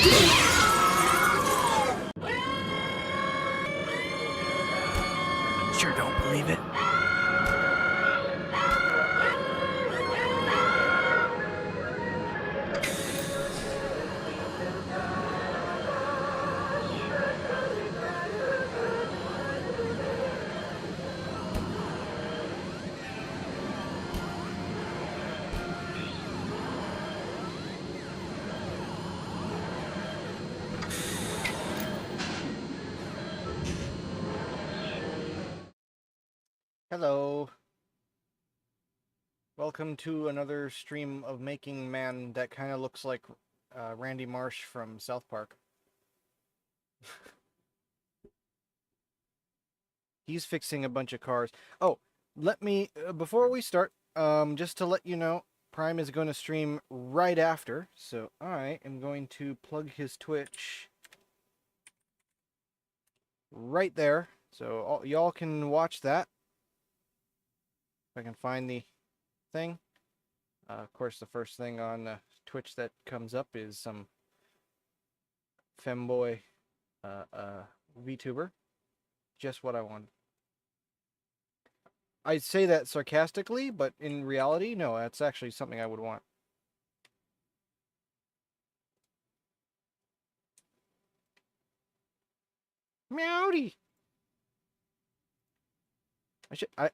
Sure don't believe it. Hello. Welcome to another stream of Making Man that kind of looks like Randy Marsh from South Park. He's fixing a bunch of cars. Oh, let me, before we start, just to let you know, Prime is going to stream right after, so I am going to plug his Twitch right there, so y'all can watch that. If I can find the thing. Of course, the first thing on Twitch that comes up is some femboy VTuber. Just what I want. I say that sarcastically, but in reality, no, that's actually something I would want. Meowdy.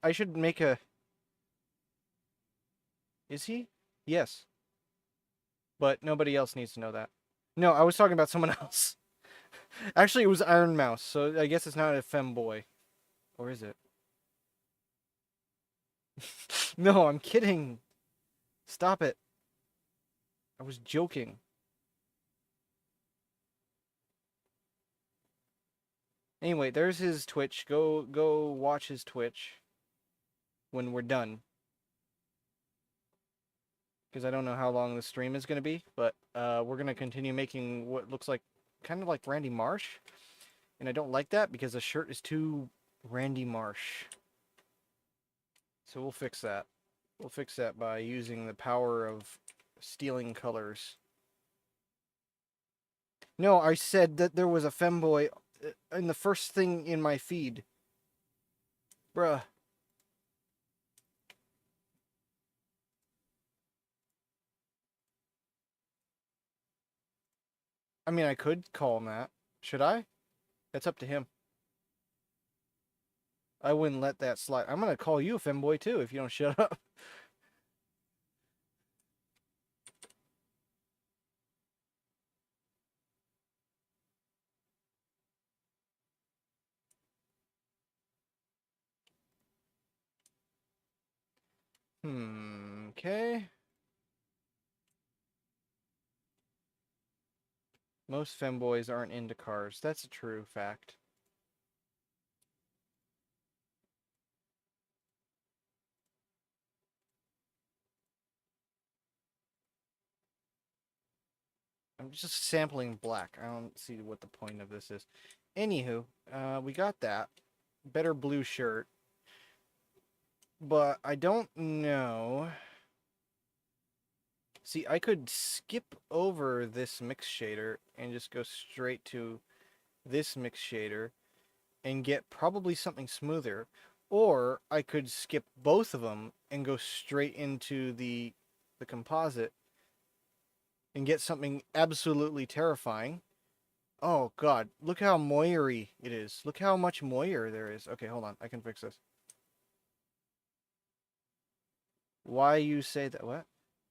I should make a. Is he? Yes. But nobody else needs to know that. No, I was talking about someone else. Actually, it was Iron Mouse, so I guess it's not a femboy. Or is it? No, I'm kidding. Stop it. I was joking. Anyway, there's his Twitch. Go watch his Twitch when we're done. Because I don't know how long the stream is going to be, but we're going to continue making what looks like kind of like Randy Marsh. And I don't like that because the shirt is too Randy Marsh. So we'll fix that. We'll fix that by using the power of stealing colors. No, I said that there was a femboy in the first thing in my feed. Bruh. I mean, I could call him that. Should I? That's up to him. I wouldn't let that slide. I'm gonna call you a femboy too if you don't shut up. Okay. Most femboys aren't into cars. That's a true fact. I'm just sampling black. I don't see what the point of this is. Anywho, we got that. Better blue shirt. But I don't know. See, I could skip over this mix shader and just go straight to this mix shader and get probably something smoother. Or I could skip both of them and go straight into the composite and get something absolutely terrifying. Oh god, look how moyery it is. Look how much moyer there is. Okay, hold on. I can fix this. Why you say that? What?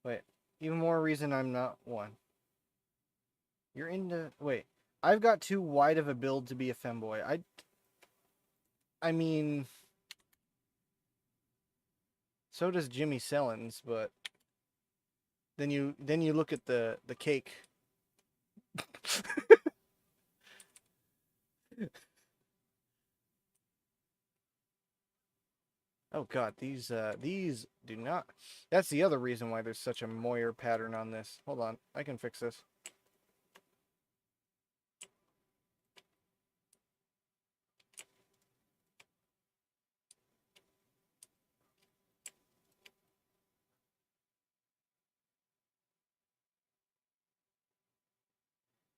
Wait. Even more reason I'm not one. You're into... Wait. I've got too wide of a build to be a femboy. I mean... So does Jimmy Sellens, but... Then you look at the cake. Oh god, these do not... That's the other reason why there's such a moyer pattern on this. Hold on, I can fix this.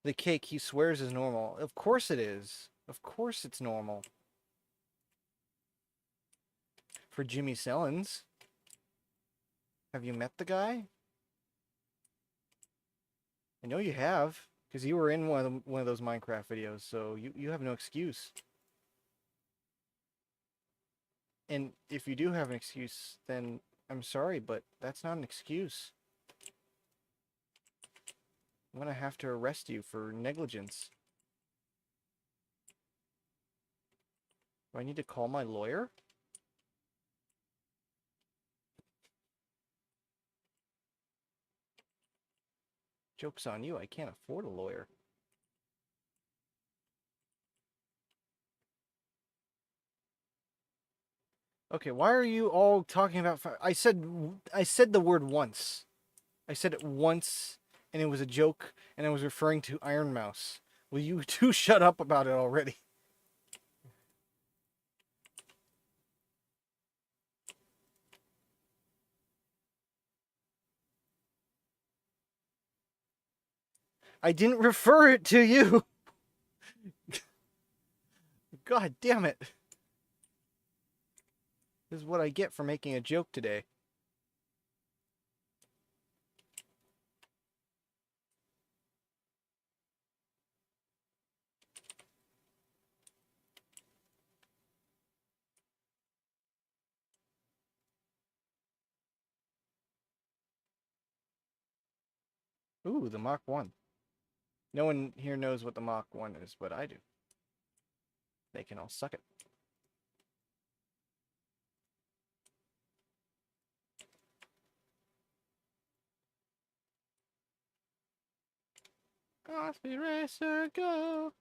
The cake he swears is normal. Of course it is. Of course it's normal. For Jimmy Sellens. Have you met the guy? I know you have, because you were in one of those Minecraft videos, so you have no excuse. And if you do have an excuse, then I'm sorry, but that's not an excuse. I'm gonna have to arrest you for negligence. Do I need to call my lawyer? Joke's on you, I can't afford a lawyer. Okay, why are you all talking about I said the word once. I said it once, and it was a joke, and I was referring to Iron Mouse. Will you two shut up about it already? I didn't refer it to you! God damn it. This is what I get for making a joke today. Ooh, the Mach 1. No one here knows what the Mach 1 is, but I do. They can all suck it. Speed Racer, go!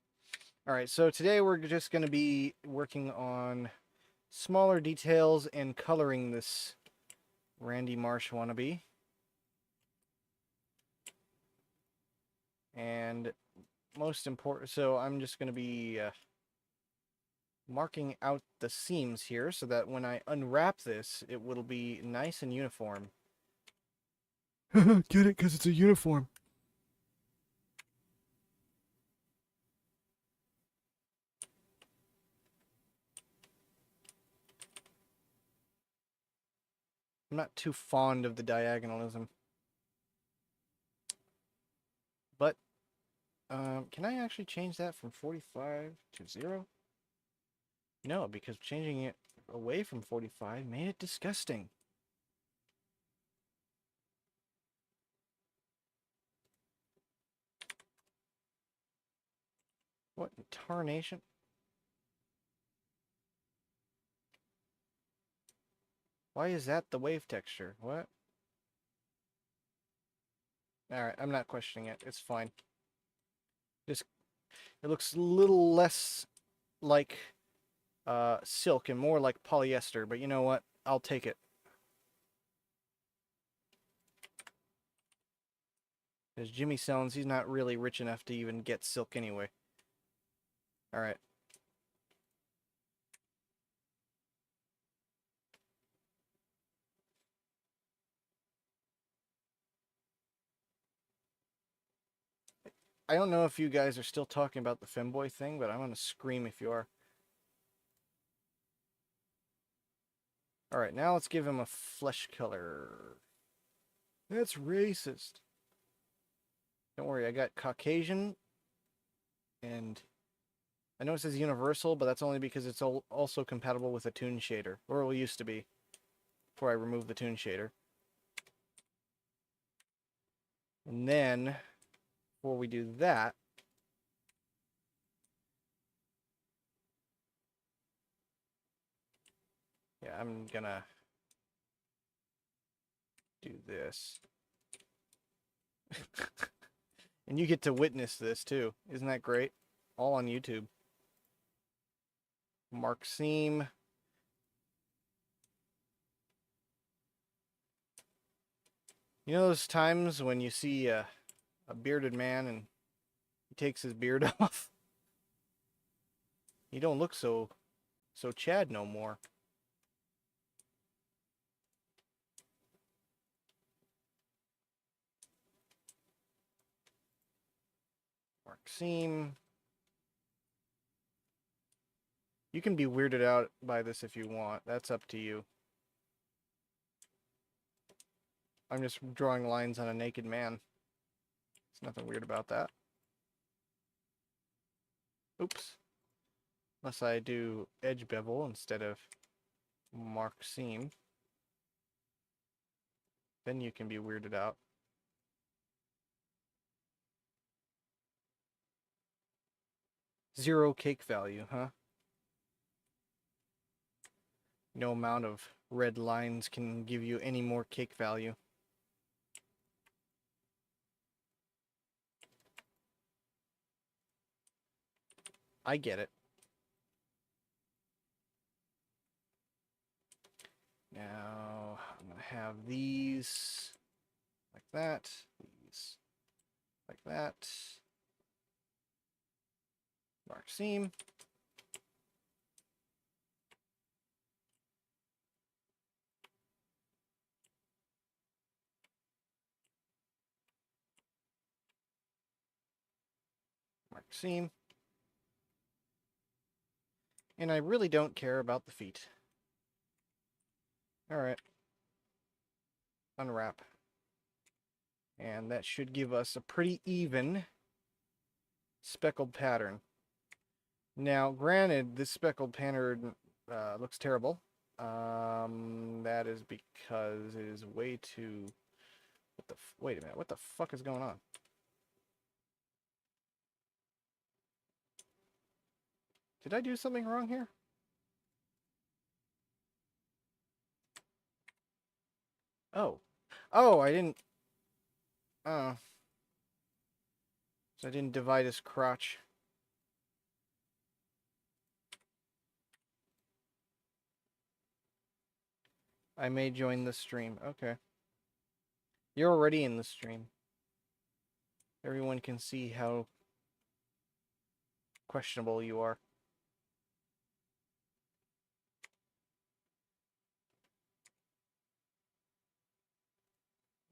Alright, so today we're just going to be working on smaller details and coloring this Randy Marsh wannabe. And most important, so I'm just going to be marking out the seams here so that when I unwrap this, it will be nice and uniform. Get it? Because it's a uniform. I'm not too fond of the diagonalism. But, can I actually change that from 45 to 0? No, because changing it away from 45 made it disgusting. What in tarnation? Why is that the wave texture? What? Alright, I'm not questioning it. It's fine. Just, it looks a little less like silk and more like polyester, but you know what? I'll take it. Because Jimmy Sellens, he's not really rich enough to even get silk anyway. Alright. I don't know if you guys are still talking about the femboy thing, but I'm gonna scream if you are. Alright, now let's give him a flesh color. That's racist. Don't worry, I got Caucasian, and I know it says universal, but that's only because it's also compatible with a toon shader, or it used to be, before I removed the toon shader. And then, before we do that, yeah, I'm gonna do this. And you get to witness this too. Isn't that great? All on YouTube. Mark seam. You know those times when you see a bearded man and he takes his beard off? He don't look so Chad no more. Mark seam. You can be weirded out by this if you want. That's up to you. I'm just drawing lines on a naked man. There's nothing weird about that. Oops. Unless I do edge bevel instead of mark seam. Then you can be weirded out. Zero cake value, huh? No amount of red lines can give you any more cake value. I get it. Now, I'm going to have these like that, these like that. Mark seam. Mark seam. And I really don't care about the feet. Alright. Unwrap. And that should give us a pretty even speckled pattern. Now, granted, this speckled pattern looks terrible. That is because it is way too... Wait a minute, what the fuck is going on? Did I do something wrong here? Oh. Oh, I didn't... Oh. So I didn't divide his crotch. I may join the stream. Okay. You're already in the stream. Everyone can see how questionable you are.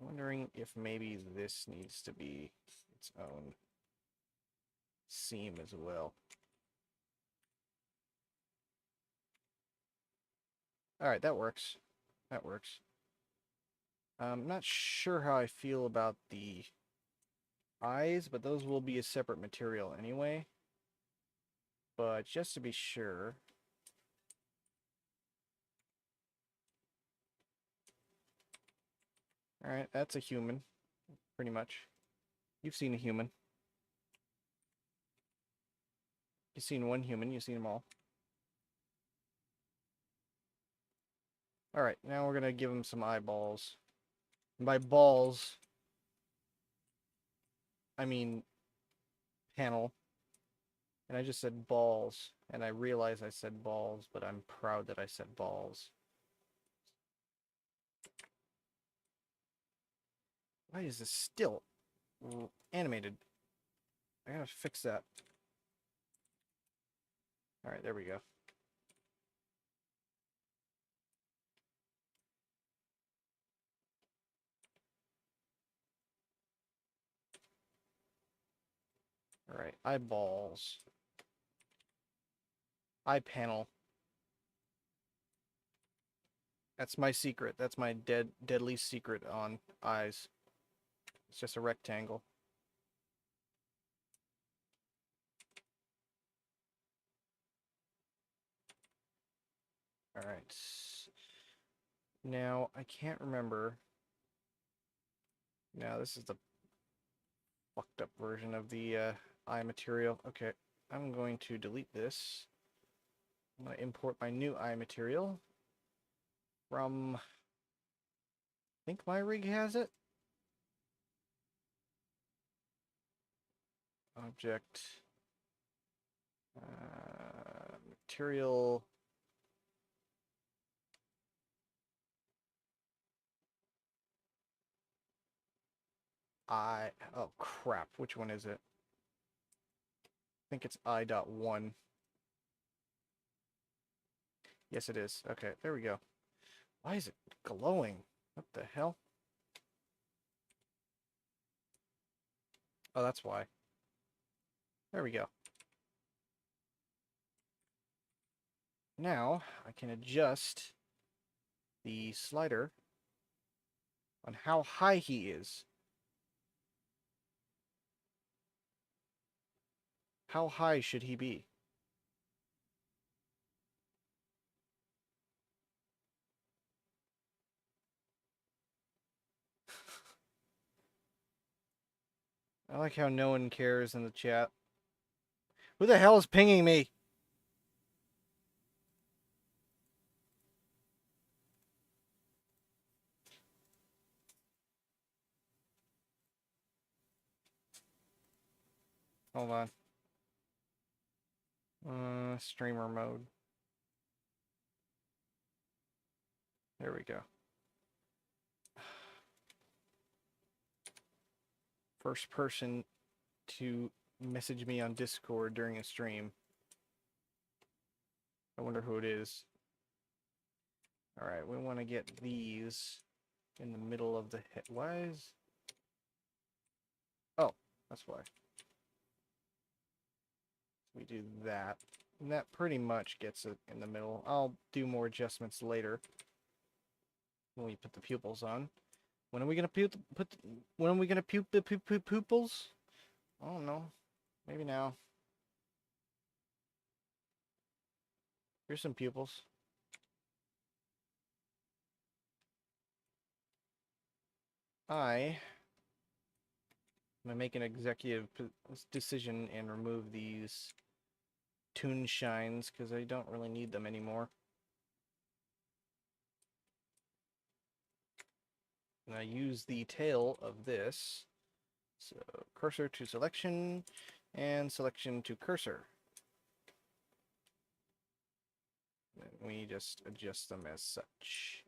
Wondering if maybe this needs to be its own seam as well. Alright, that works. That works. I'm not sure how I feel about the eyes, but those will be a separate material anyway. But just to be sure... Alright, that's a human, pretty much. You've seen a human. You've seen one human, you've seen them all. Alright, now we're gonna give him some eyeballs. And by balls, I mean panel. And I just said balls, and I realize I said balls, but I'm proud that I said balls. Why is this still animated? I gotta fix that. Alright, there we go. Alright, eyeballs. Eye panel. That's my secret. That's my deadly secret on eyes. It's just a rectangle. Alright. Now, I can't remember. Now, this is the fucked up version of the eye material. Okay, I'm going to delete this. I'm going to import my new eye material from... I think my rig has it. Object. Material. Oh crap, which one is it? I think it's I.1. Yes, it is. Okay, there we go. Why is it glowing? What the hell? Oh, that's why. There we go. Now I can adjust the slider on how high he is. How high should he be? I like how no one cares in the chat. Who the hell is pinging me? Hold on. Streamer mode. There we go. First person to message me on Discord during a stream. I wonder who it is. Alright, we want to get these in the middle of the head. Why is... Oh, that's why. We do that. And that pretty much gets it in the middle. I'll do more adjustments later when we put the pupils on. When are we gonna when are we gonna puke the pupils? I don't know. Maybe now. Here's some pupils. I'm gonna make an executive decision and remove these toon shines because I don't really need them anymore. And I use the tail of this. So cursor to selection and selection to cursor. And we just adjust them as such.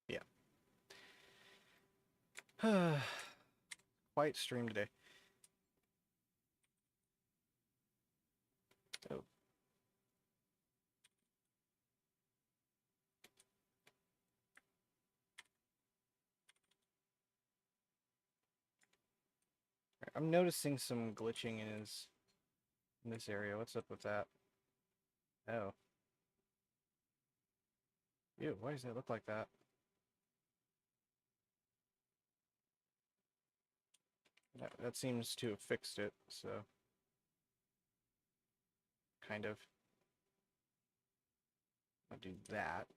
Yeah. Quiet stream today. Oh. I'm noticing some glitching in this area. What's up with that? Oh. Ew, why does that look like that? That seems to have fixed it, so... Kind of. I'll do that.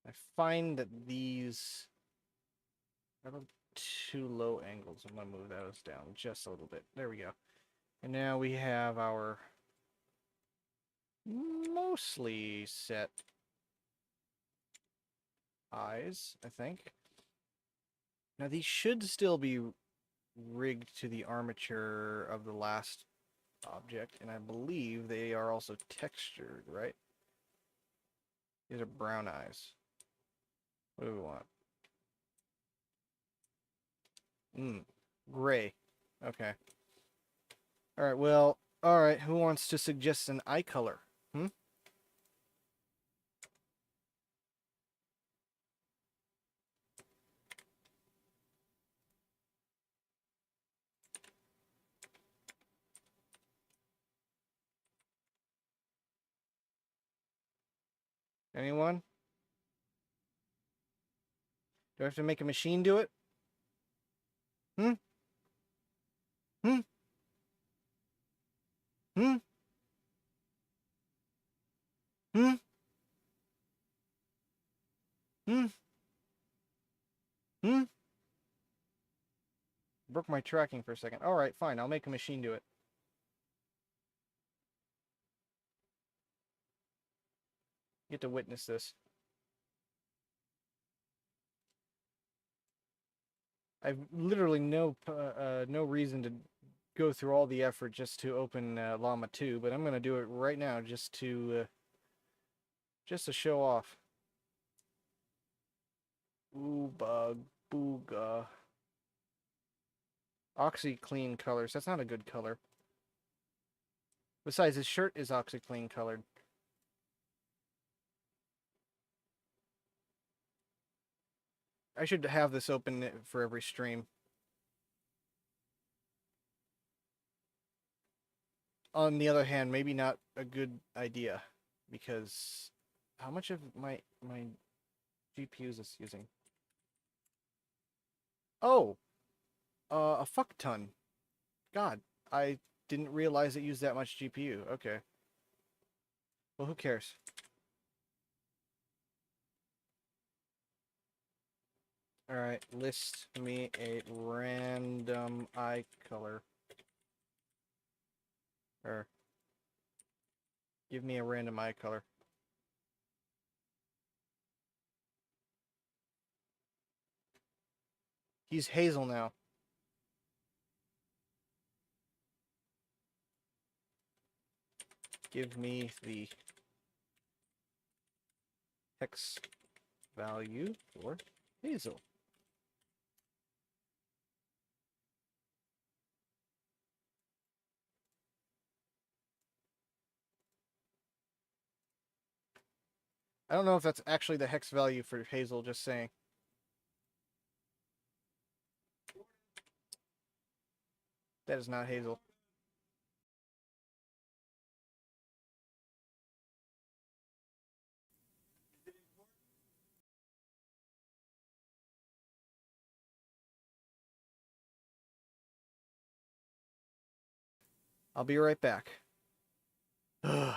I find that these are too low angles. I'm going to move those down just a little bit. There we go. And now we have our mostly set eyes, I think. Now these should still be rigged to the armature of the last object, and I believe they are also textured, right? These are brown eyes. What do we want? Gray. Okay. Alright, well, alright, who wants to suggest an eye color? Anyone? Do I have to make a machine do it? Hmm? Hmm? Hmm? Hmm? Hmm? Hmm? Broke my tracking for a second. Alright, fine, I'll make a machine do it. You get to witness this. I've literally no reason to go through all the effort just to open Llama 2, but I'm gonna do it right now just to show off. Ooh, bug, booga. OxyClean colors. That's not a good color. Besides, his shirt is OxyClean colored. I should have this open for every stream. On the other hand, maybe not a good idea, because how much of my GPU is this using? Oh, a fuck ton. God, I didn't realize it used that much GPU. Okay. Well, who cares? Alright, list me a random eye color. Or, give me a random eye color. He's hazel now. Give me the hex value for hazel. I don't know if that's actually the hex value for hazel, just saying. That is not hazel. I'll be right back. Ugh.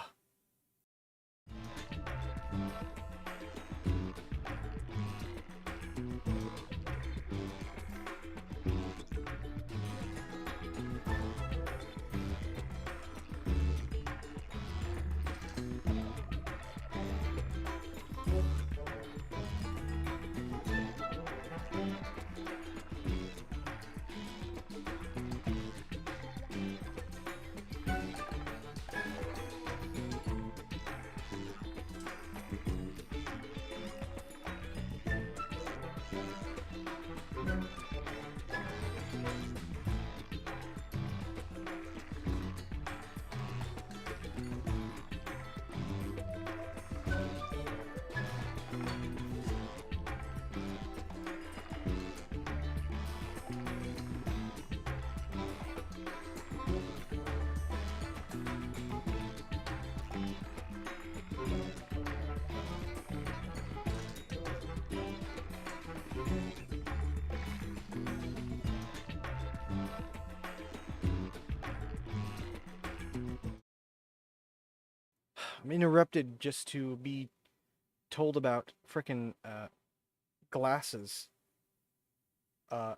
I'm interrupted just to be told about frickin' glasses. I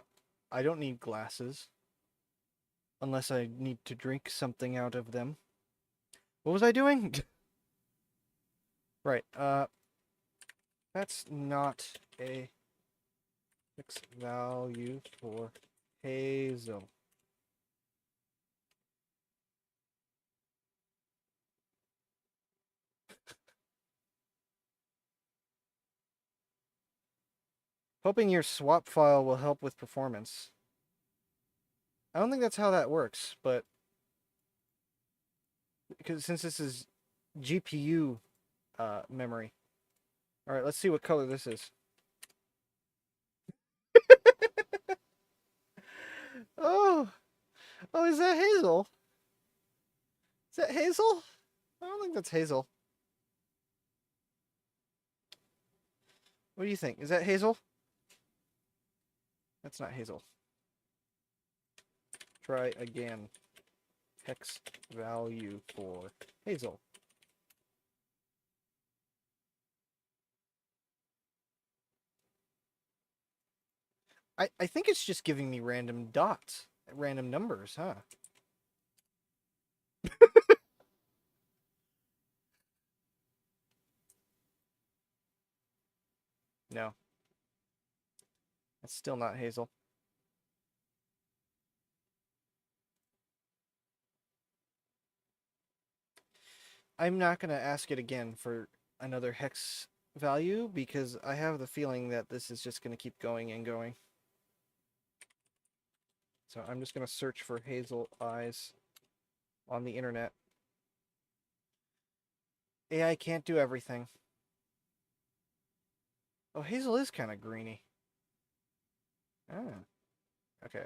don't need glasses. Unless I need to drink something out of them. What was I doing? Right, that's not a fixed value for hazel. Hoping your swap file will help with performance. I don't think that's how that works, but because since this is GPU memory. All right, let's see what color this is. Oh, oh, is that hazel? Is that hazel? I don't think that's hazel. What do you think? Is that hazel? That's not hazel. Try again. Hex value for hazel. I think it's just giving me random dots, random numbers, huh? No. That's still not hazel. I'm not going to ask it again for another hex value because I have the feeling that this is just going to keep going and going. So I'm just going to search for hazel eyes on the internet. AI can't do everything. Oh, hazel is kind of greeny. Ah, okay.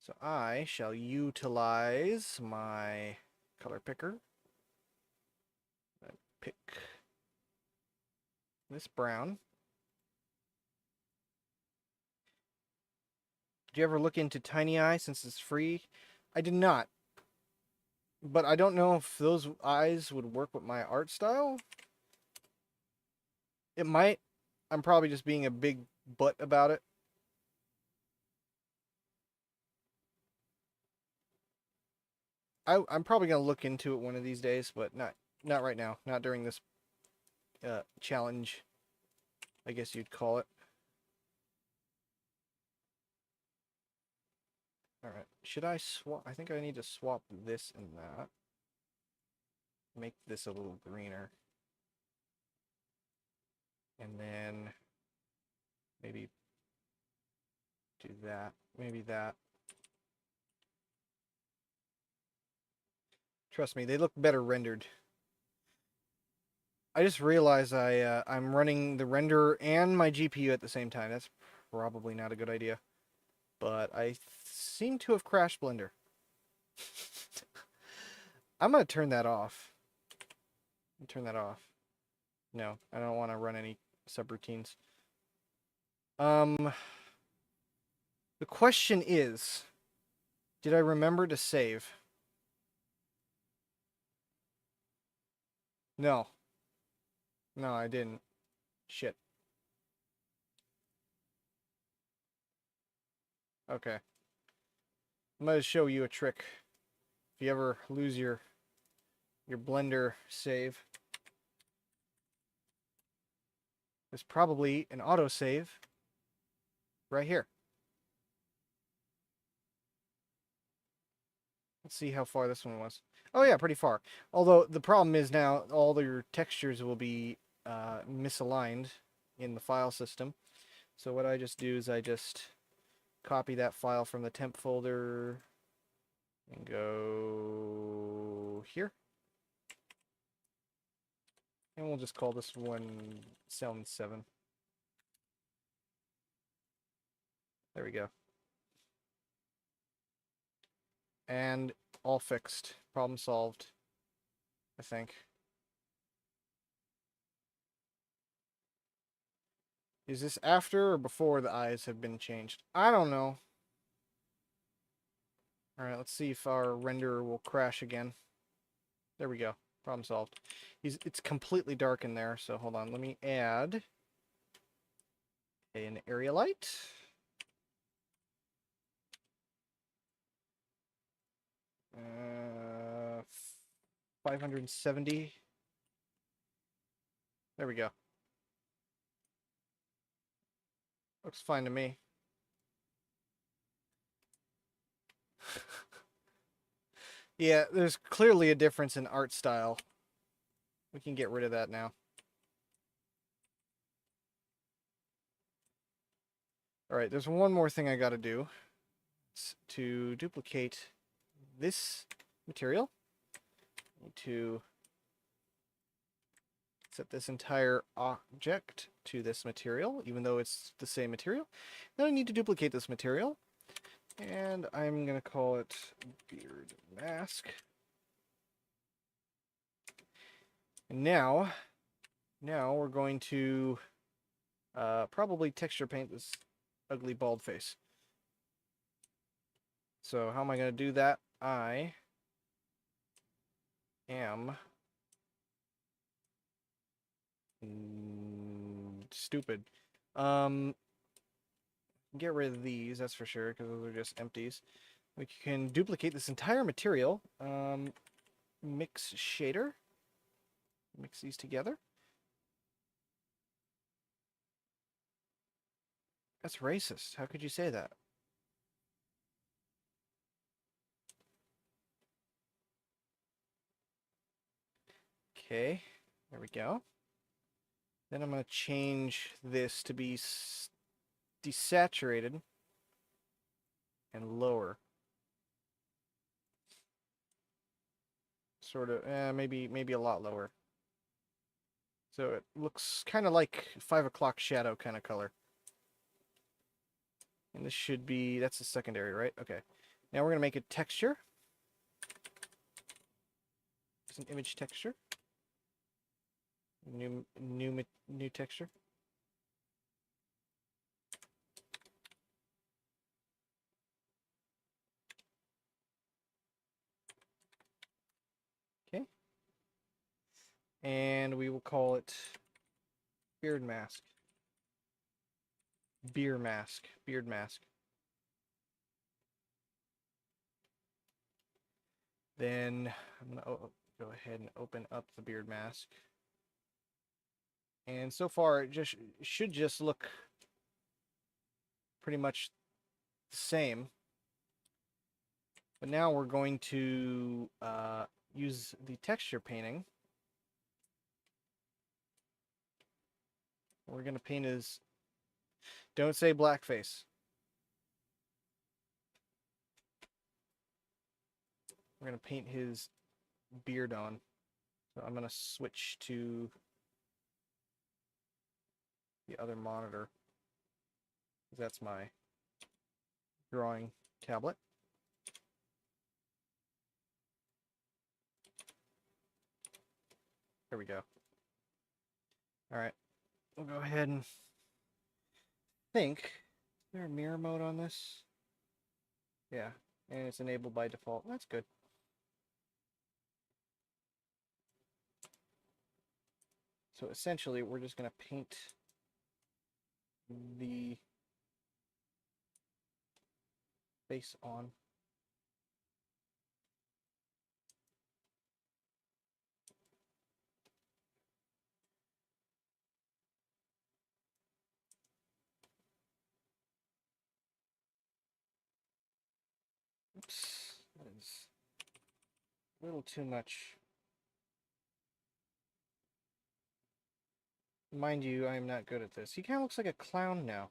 So I shall utilize my color picker. Pick this brown. Did you ever look into TinyEye since it's free? I did not. But I don't know if those eyes would work with my art style. It might. I'm probably just being a big butt about it. I'm probably going to look into it one of these days, but not right now. Not during this challenge, I guess you'd call it. Alright, should I swap? I think I need to swap this and that. Make this a little greener. And then maybe do that. Maybe that. Trust me, they look better rendered. I just realized I'm running the renderer and my GPU at the same time. That's probably not a good idea. But I seem to have crashed Blender. I'm going to turn that off. Turn that off. No, I don't want to run any subroutines. The question is, did I remember to save? No. No, I didn't. Shit. Okay. I'm going to show you a trick. If you ever lose your Blender save, there's probably an autosave right here. Let's see how far this one was. Oh yeah, pretty far. Although the problem is now all your textures will be misaligned in the file system. So what I just do is I just copy that file from the temp folder and go here. And we'll just call this one Sound 7. There we go. And all fixed. Problem solved, I think. Is this after or before the eyes have been changed? I don't know. Alright, let's see if our renderer will crash again. There we go. Problem solved. It's completely dark in there, so hold on. Let me add an area light. 570. There we go. Looks fine to me. Yeah, there's clearly a difference in art style. We can get rid of that now. Alright, there's one more thing I gotta do. It's to duplicate this material. I need to set this entire object to this material, even though it's the same material. Then I need to duplicate this material. And I'm going to call it beard mask. And now we're going to probably texture paint this ugly bald face. So how am I going to do that? I am stupid. Get rid of these, that's for sure, because those are just empties. We can duplicate this entire material. Mix shader. Mix these together. That's racist. How could you say that? Okay, there we go. Then I'm going to change this to be desaturated. and lower. Sort of, maybe a lot lower. So it looks kind of like 5 o'clock shadow kind of color. And this should be, that's the secondary, right? Okay. Now we're going to make a texture. It's an image texture. New texture. Okay. And we will call it beard mask. Beard mask. Beard mask. Then I'm going to go ahead and open up the beard mask. And so far it should just look pretty much the same. But now we're going to use the texture painting. We're going to paint his... Don't say blackface. We're going to paint his beard on. So I'm going to switch to the other monitor. That's my drawing tablet. There we go. All right. We'll go ahead and think. Is there a mirror mode on this? Yeah. And it's enabled by default. That's good. So essentially, we're just going to paint the face on. Oops, that is a little too much. Mind you, I am not good at this. He kind of looks like a clown now.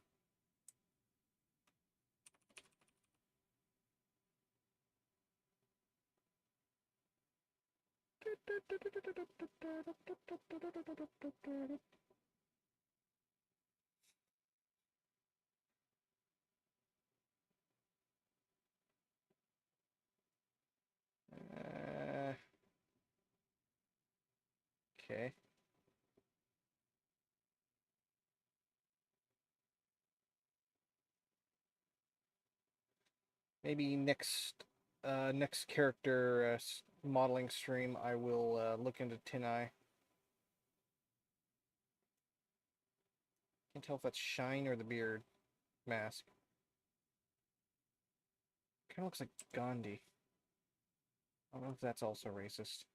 Okay. Maybe next character modeling stream, I will look into Tin Eye. Can't tell if that's Shine or the beard mask. Kind of looks like Gandhi. I don't know if that's also racist.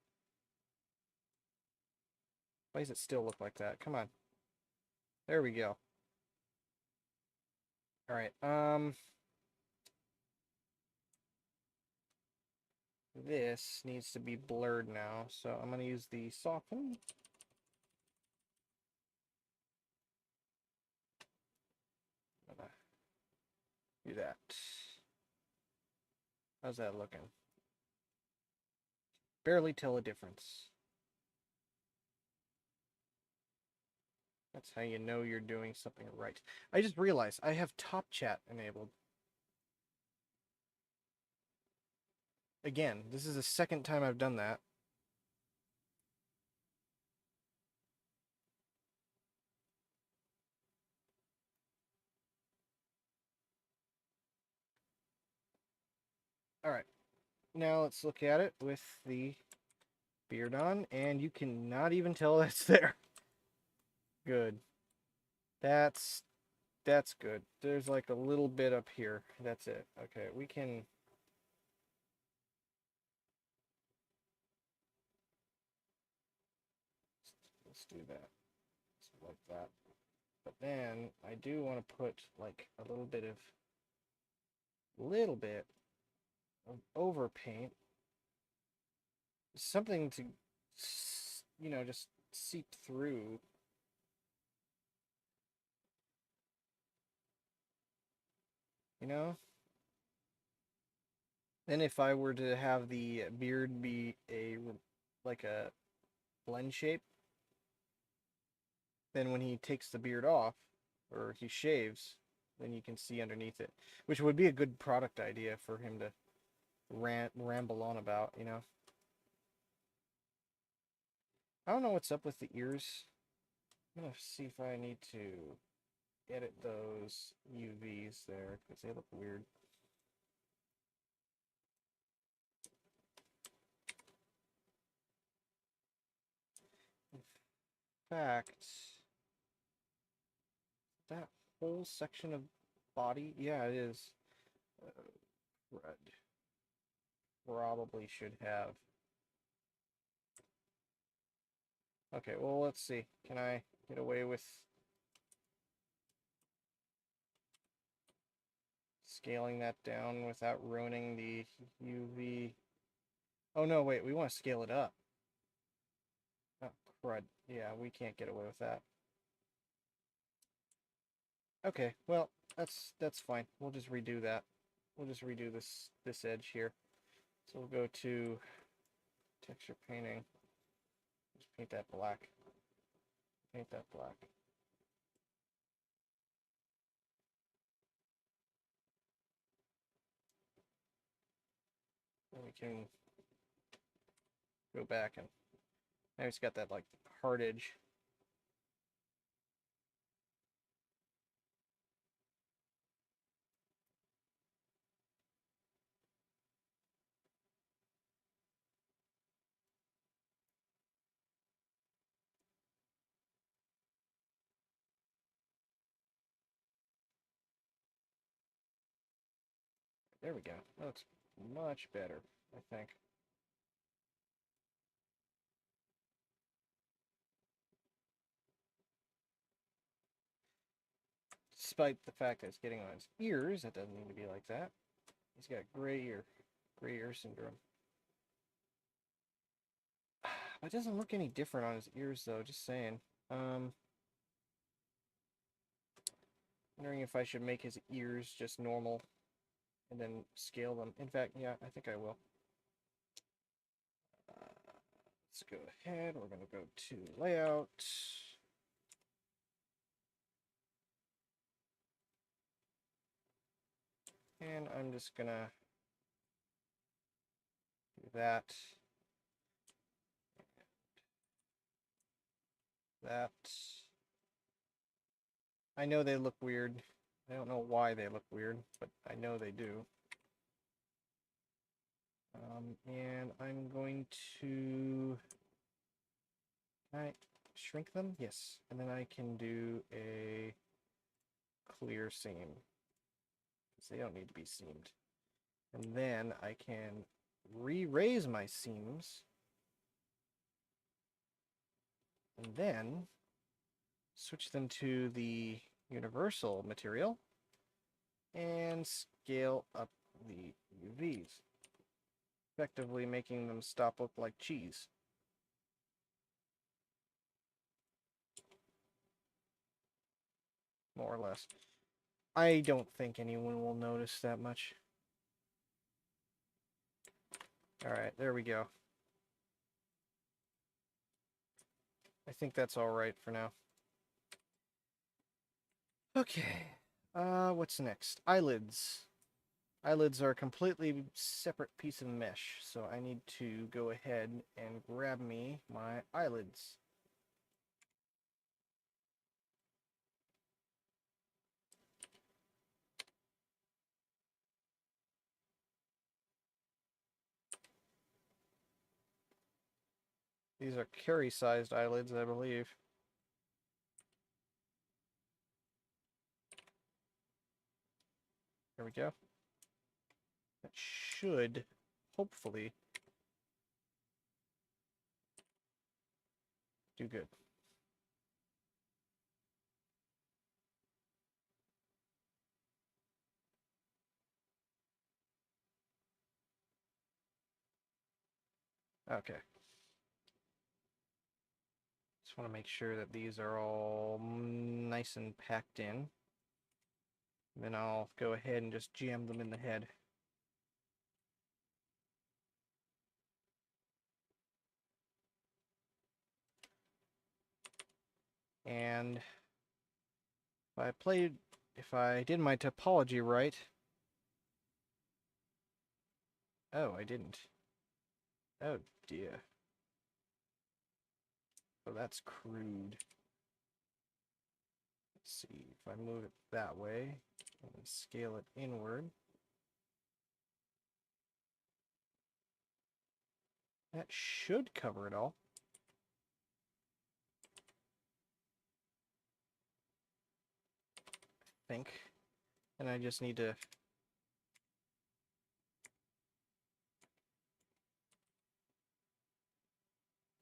Why does it still look like that? Come on. There we go. Alright, this needs to be blurred now, so I'm going to use the soften. I'm gonna do that. How's that looking? Barely tell a difference. That's how you know you're doing something right. I just realized I have top chat enabled. Again, this is the second time I've done that. Alright, now let's look at it with the beard on, and you cannot even tell that's there. Good. That's good. There's like a little bit up here. That's it. Okay, we can... Let's do that. Like that. But then I do want to put like a little bit of overpaint. Something to, you know, just seep through. You know? Then if I were to have the beard be like a blend shape, then when he takes the beard off or he shaves, then you can see underneath it, which would be a good product idea for him to ramble on about, you know. I don't know what's up with the ears. I'm gonna see if I need to edit those UVs there because they look weird. In fact, that whole section of body, yeah, it is. Red. Probably should have. Okay, well, let's see. Can I get away with scaling that down without ruining the UV? Oh, no, wait, we want to scale it up. Oh, crud. Yeah, we can't get away with that. Okay, well, that's fine. We'll just redo that. We'll just redo this edge here. So we'll go to texture painting. Just paint that black. Paint that black. Then we can go back and now it's got that like hard edge. There we go. That looks much better, I think. Despite the fact that it's getting on his ears, it doesn't need to be like that. He's got gray ear syndrome. It doesn't look any different on his ears, though. Just saying. Wondering if I should make his ears just normal and then scale them. In fact, yeah, I think I will. Let's go ahead. We're going to go to layout. And I'm just going to do that. That. I know they look weird. I don't know why they look weird, but I know they do. And I'm going to... Can I shrink them? Yes. And then I can do a clear seam. Because they don't need to be seamed. And then I can re-raise my seams. And then switch them to the universal material and scale up the UVs, effectively making them stop look like cheese. More or less. I don't think anyone will notice that much. Alright, there we go. I think that's alright for now. Okay. What's next? Eyelids. Eyelids are a completely separate piece of mesh, so I need to go ahead and grab me my eyelids. These are carry-sized eyelids, I believe. There we go. That should, hopefully, do good. Okay. Just want to make sure that these are all nice and packed in. Then I'll go ahead and just jam them in the head. And if I did my topology right, oh, I didn't. Oh dear. Oh, that's crude. Let's see, if I move it that way and scale it inward, that should cover it all. I think. And I just need to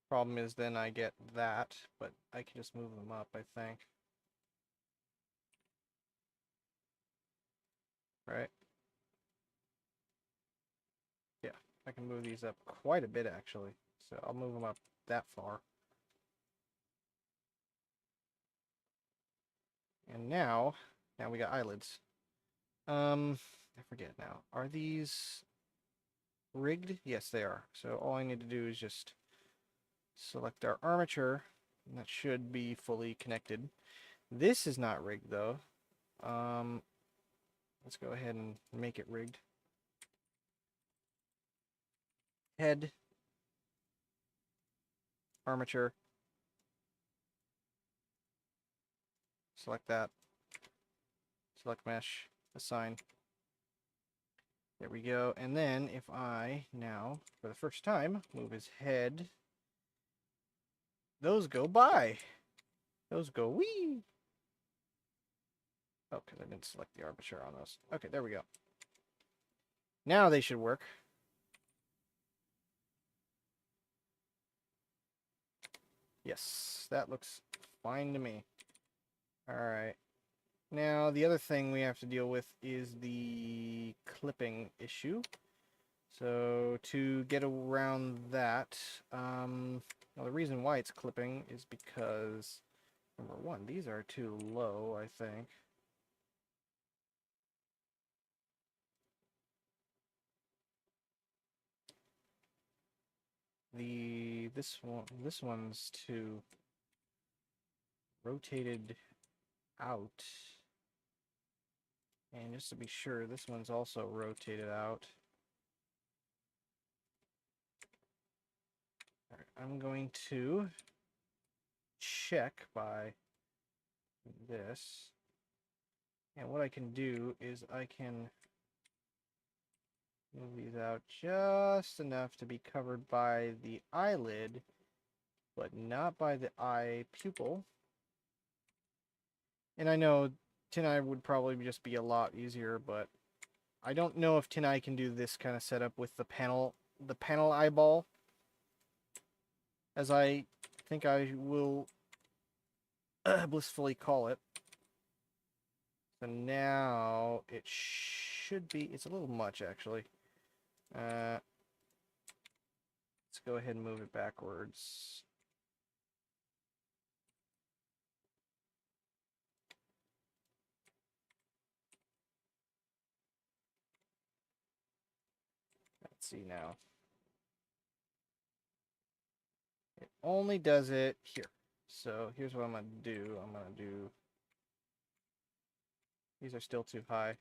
problem is then I get that, but I can just move them up, I think. Right? Yeah, I can move these up quite a bit actually. So I'll move them up that far. And now we got eyelids. I forget now. Are these rigged? Yes, they are. So all I need to do is just select our armature, and that should be fully connected. This is not rigged though. Let's go ahead and make it rigged. Head, armature, select that, select mesh, assign. There we go. And then if I now, for the first time, move his head, those go by. Those go wee. Oh, because I didn't select the armature on those. Okay, there we go. Now they should work. Yes, that looks fine to me. Alright. Now, the other thing we have to deal with is the clipping issue. So, to get around that, well, the reason why it's clipping is because, number one, these are too low, I think. This one's too rotated out. And just to be sure, this one's also rotated out. Alright, I'm going to check by this. And what I can do is I can move these out just enough to be covered by the eyelid, but not by the eye pupil. And I know TinEye would probably just be a lot easier, but I don't know if TinEye can do this kind of setup with the panel eyeball, as I think I will blissfully call it. So now it should be, it's a little much actually. Let's go ahead and move it backwards. Let's see now. It only does it here. So here's what I'm going to do. I'm going to do... These are still too high.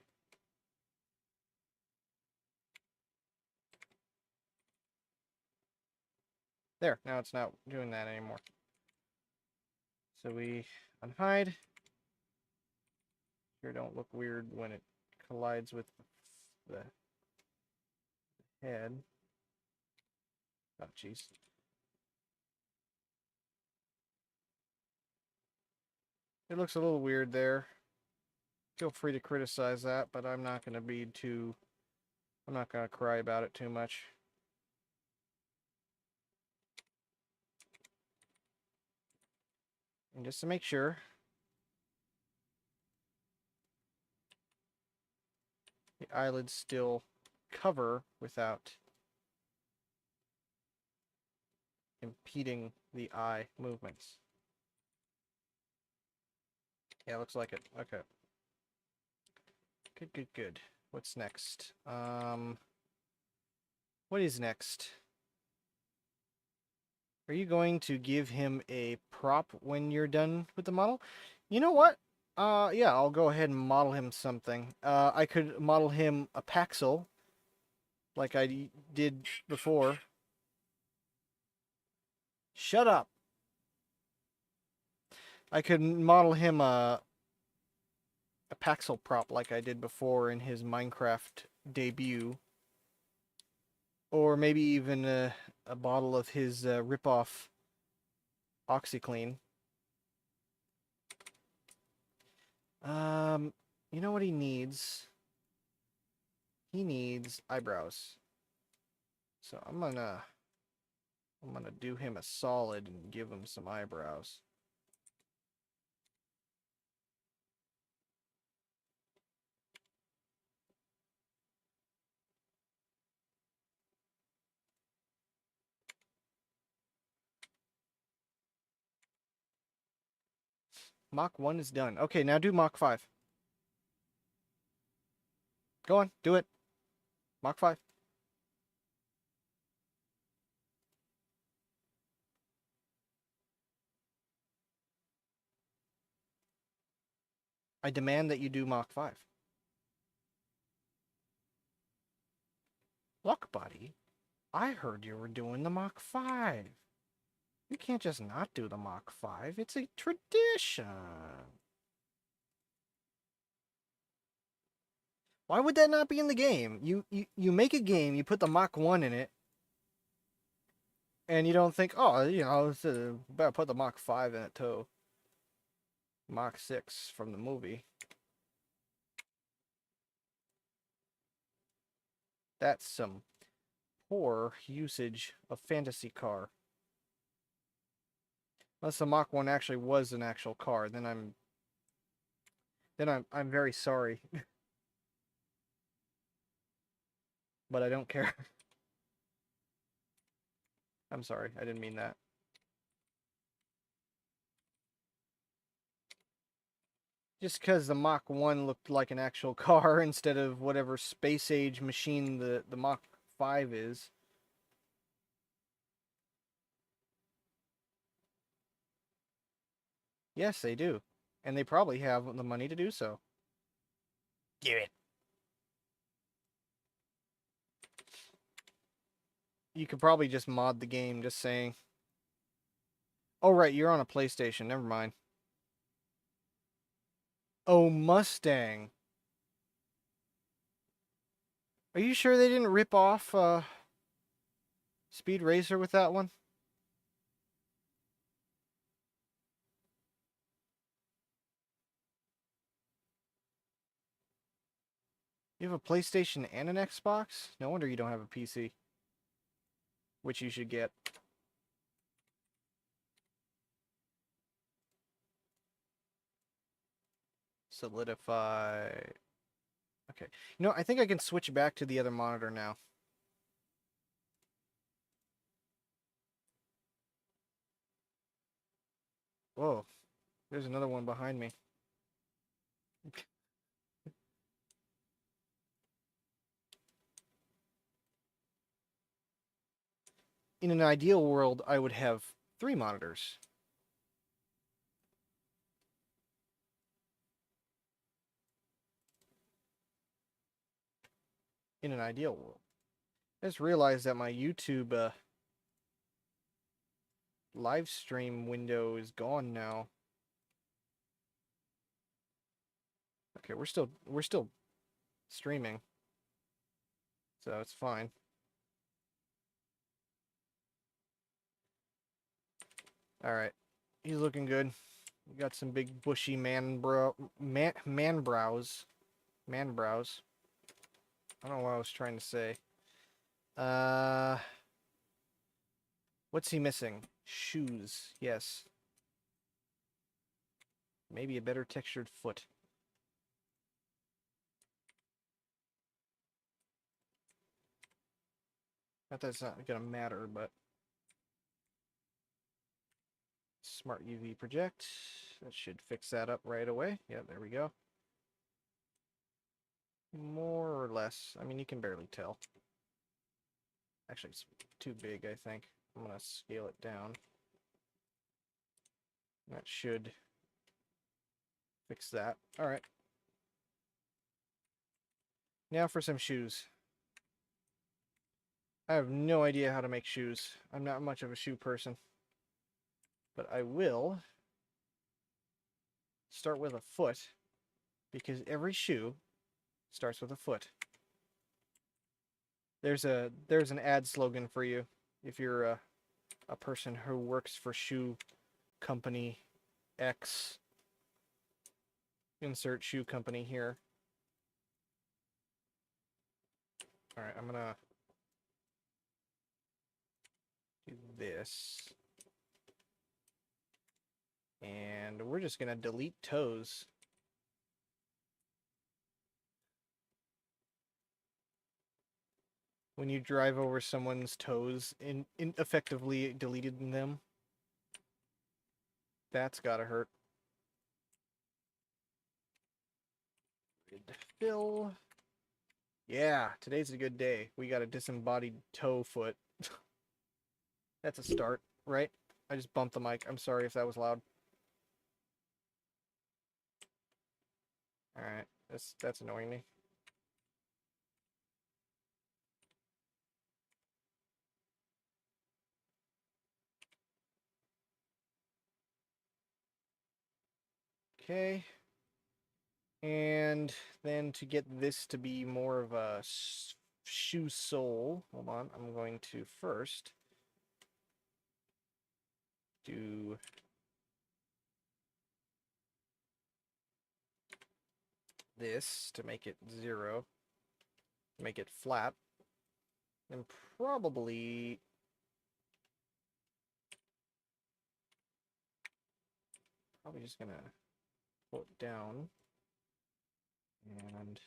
There, now it's not doing that anymore. So we unhide. Here, don't look weird when it collides with the head. Oh, jeez. It looks a little weird there. Feel free to criticize that, but I'm not going to be too... I'm not going to cry about it too much. And just to make sure, the eyelids still cover without impeding the eye movements. Yeah, looks like it. Okay. Good, good, good. What's next? What is next? Are you going to give him a prop when you're done with the model? You know what? Yeah, I'll go ahead and model him something. I could model him a Paxel, like I did before. Shut up! I could model him a Paxel prop like I did before in his Minecraft debut. Or maybe even a bottle of his rip-off OxyClean. Um, you know what he needs? He needs eyebrows. So I'm gonna do him a solid and give him some eyebrows. Mach 1 is done. Okay, now do Mach 5. Go on, do it. Mach 5. I demand that you do Mach 5. Look, buddy, I heard you were doing the Mach 5. You can't just not do the Mach 5. It's a tradition. Why would that not be in the game? You make a game, you put the Mach 1 in it, and you don't think, oh, better put the Mach 5 in it too. Mach 6 from the movie. That's some poor usage of fantasy car. Unless the Mach 1 actually was an actual car, then I'm very sorry. But I don't care. I'm sorry, I didn't mean that. Just because the Mach 1 looked like an actual car instead of whatever space age machine the Mach 5 is. Yes, they do. And they probably have the money to do so. Give it. You could probably just mod the game, just saying. Oh, right, you're on a PlayStation. Never mind. Oh, Mustang. Are you sure they didn't rip off Speed Racer with that one? You have a PlayStation and an Xbox? No wonder you don't have a PC. Which you should get. Solidify. Okay. You know, I think I can switch back to the other monitor now. Whoa. There's another one behind me. In an ideal world, I would have 3 monitors. In an ideal world. I just realized that my YouTube live stream window is gone now. Okay, we're still streaming. So it's fine. All right. He's looking good. You got some big bushy man brows. Man brows. I don't know what I was trying to say. Uh, what's he missing? Shoes. Yes. Maybe a better textured foot. Not that it's not gonna matter, but smart UV project. That should fix that up right away. Yeah, there we go. More or less. I mean, you can barely tell. Actually, it's too big, I think. I'm going to scale it down. That should fix that. All right. Now for some shoes. I have no idea how to make shoes. I'm not much of a shoe person. But I will start with a foot, because every shoe starts with a foot. There's an ad slogan for you if you're a person who works for shoe company X. Insert shoe company here. All right, I'm gonna do this. And we're just gonna delete toes. When you drive over someone's toes and effectively deleted them, that's gotta hurt. Fill. Yeah, today's a good day. We got a disembodied toe foot. That's a start, right? I just bumped the mic. I'm sorry if that was loud. Alright, that's annoying me. Okay. And then to get this to be more of a shoe sole, hold on, I'm going to first do this to make it 0, make it flat, and probably just gonna pull it down and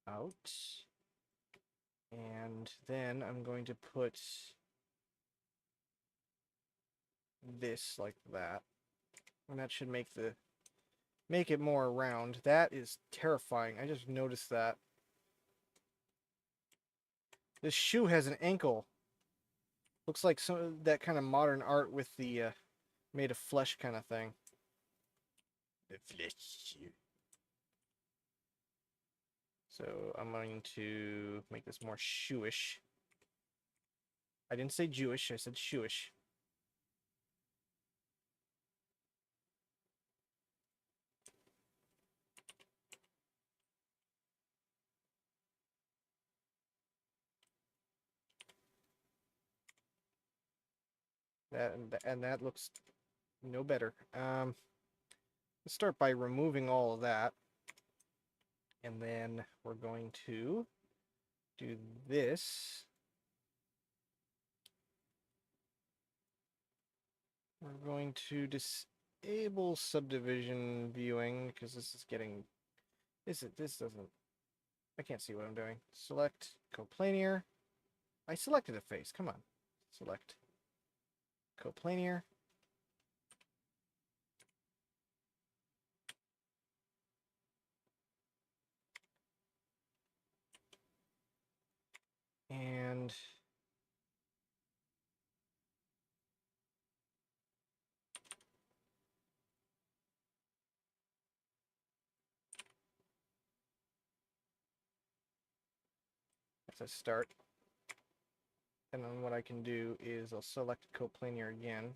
out, and then I'm going to put this like that, and that should make it more round. That is terrifying. I just noticed that. This shoe has an ankle. Looks like some that kind of modern art with the made of flesh kind of thing. The flesh. So I'm going to make this more shoeish. I didn't say Jewish, I said shoeish. That looks no better. Let's start by removing all of that. And then we're going to do this. We're going to disable subdivision viewing because this is getting this doesn't, I can't see what I'm doing. Select coplanar. I selected a face. Come on. Select coplanar. And that's a start. And then what I can do is I'll select coplanar again.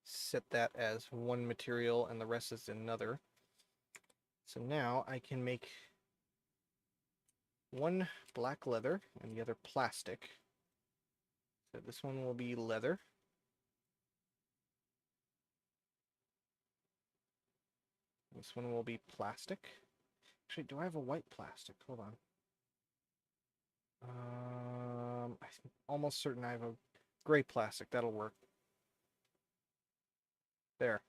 Set that as one material and the rest is another. So now I can make one black leather and the other plastic. So this one will be leather. This one will be plastic. Actually, do I have a white plastic? Hold on. I'm almost certain I have a gray plastic. That'll work. There.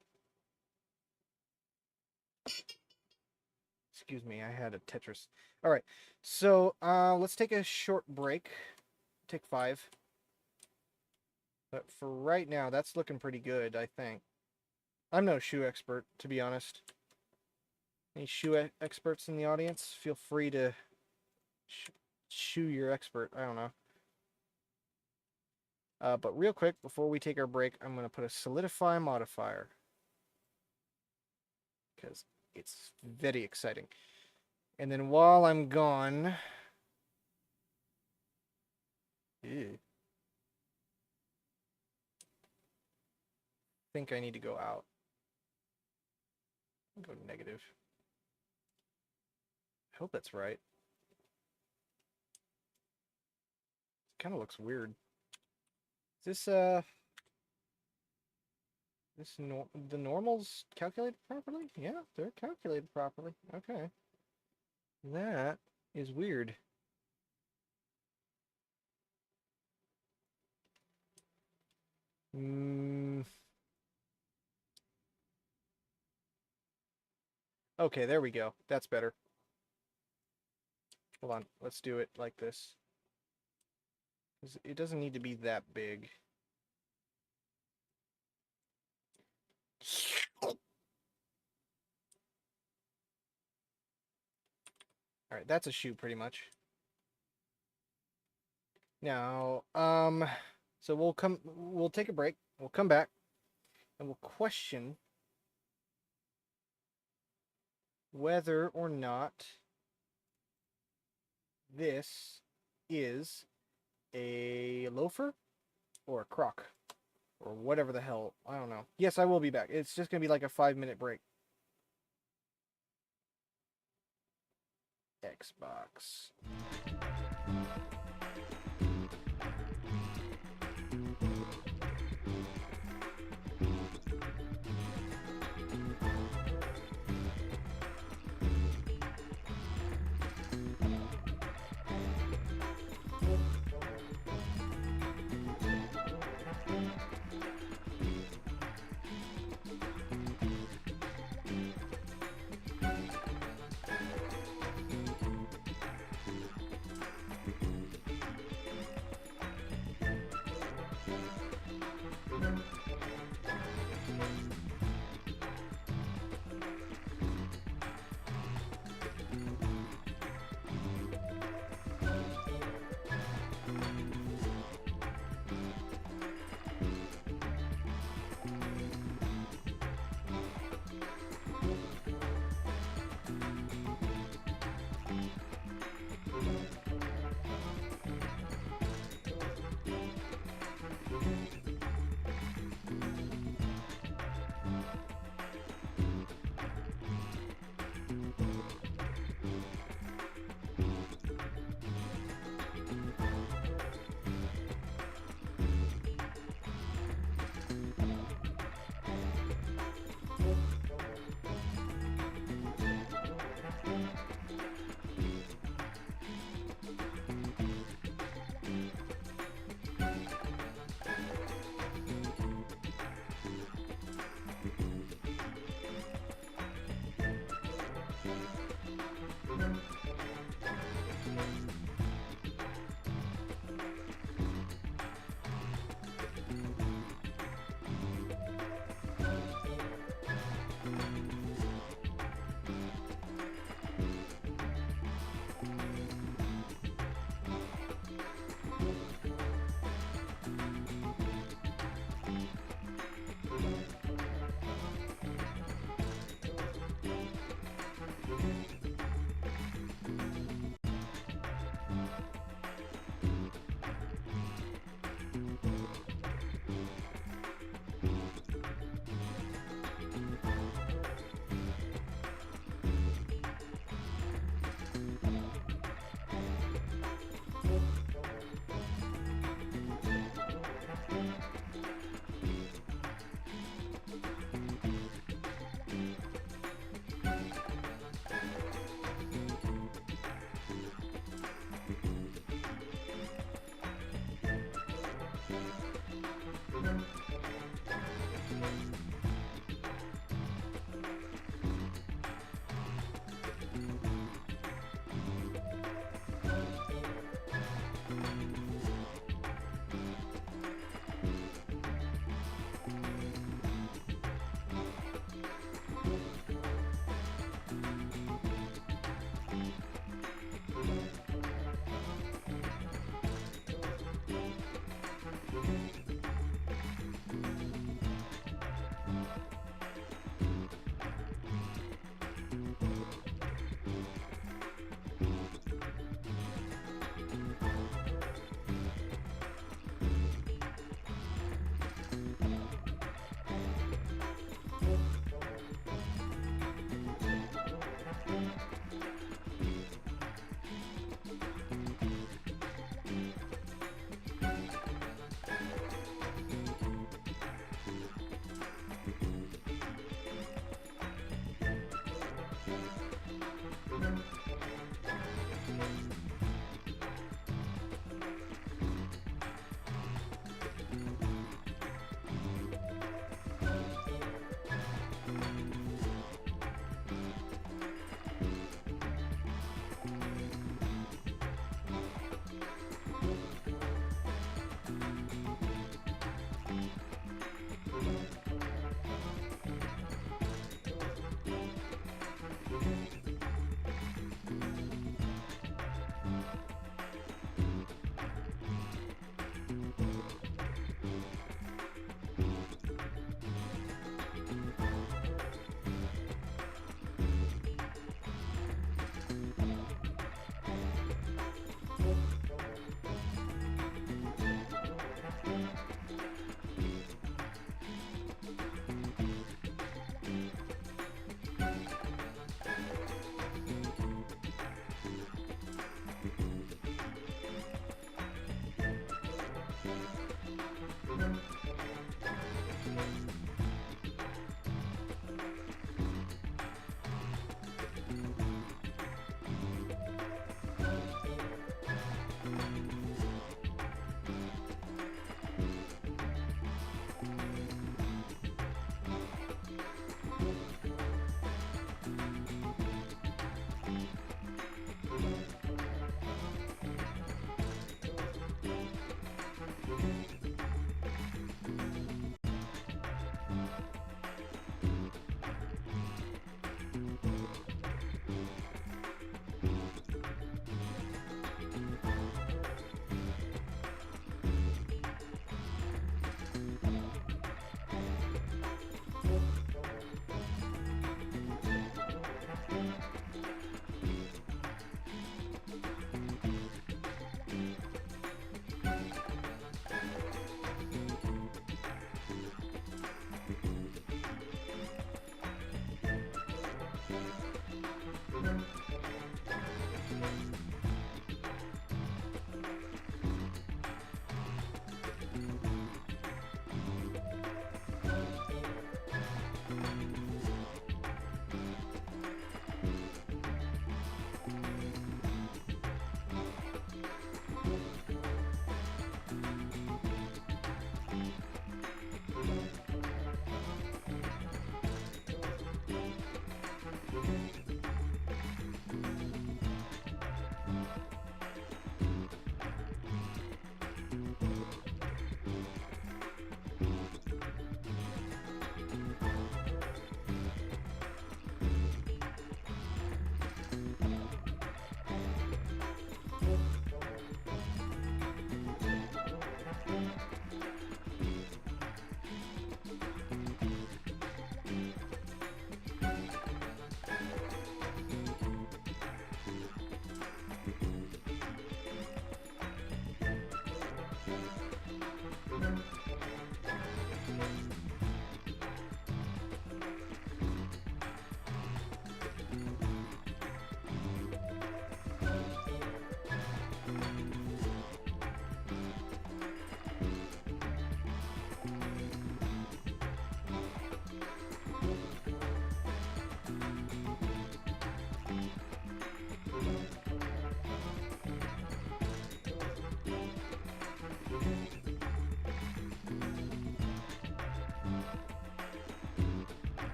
Excuse me, I had a Tetris. All right, so let's take a short break. Take 5. But for right now, that's looking pretty good, I think. I'm no shoe expert, to be honest. Any shoe experts in the audience? Feel free to shoe your expert. I don't know. But real quick, before we take our break, I'm going to put a solidify modifier. Because it's very exciting. And then while I'm gone... Ew. I think I need to go out. Go negative. I hope that's right. It kind of looks weird. Is this, the normals calculated properly? Yeah, they're calculated properly. Okay. That is weird. Okay, there we go. That's better. Hold on. Let's do it like this. It doesn't need to be that big. Alright, that's a shoe pretty much. Now, so we'll take a break. We'll come back and we'll question whether or not this is a loafer or a croc or whatever the hell. I don't know. Yes, I will be back. It's just going to be like a 5-minute break. Xbox.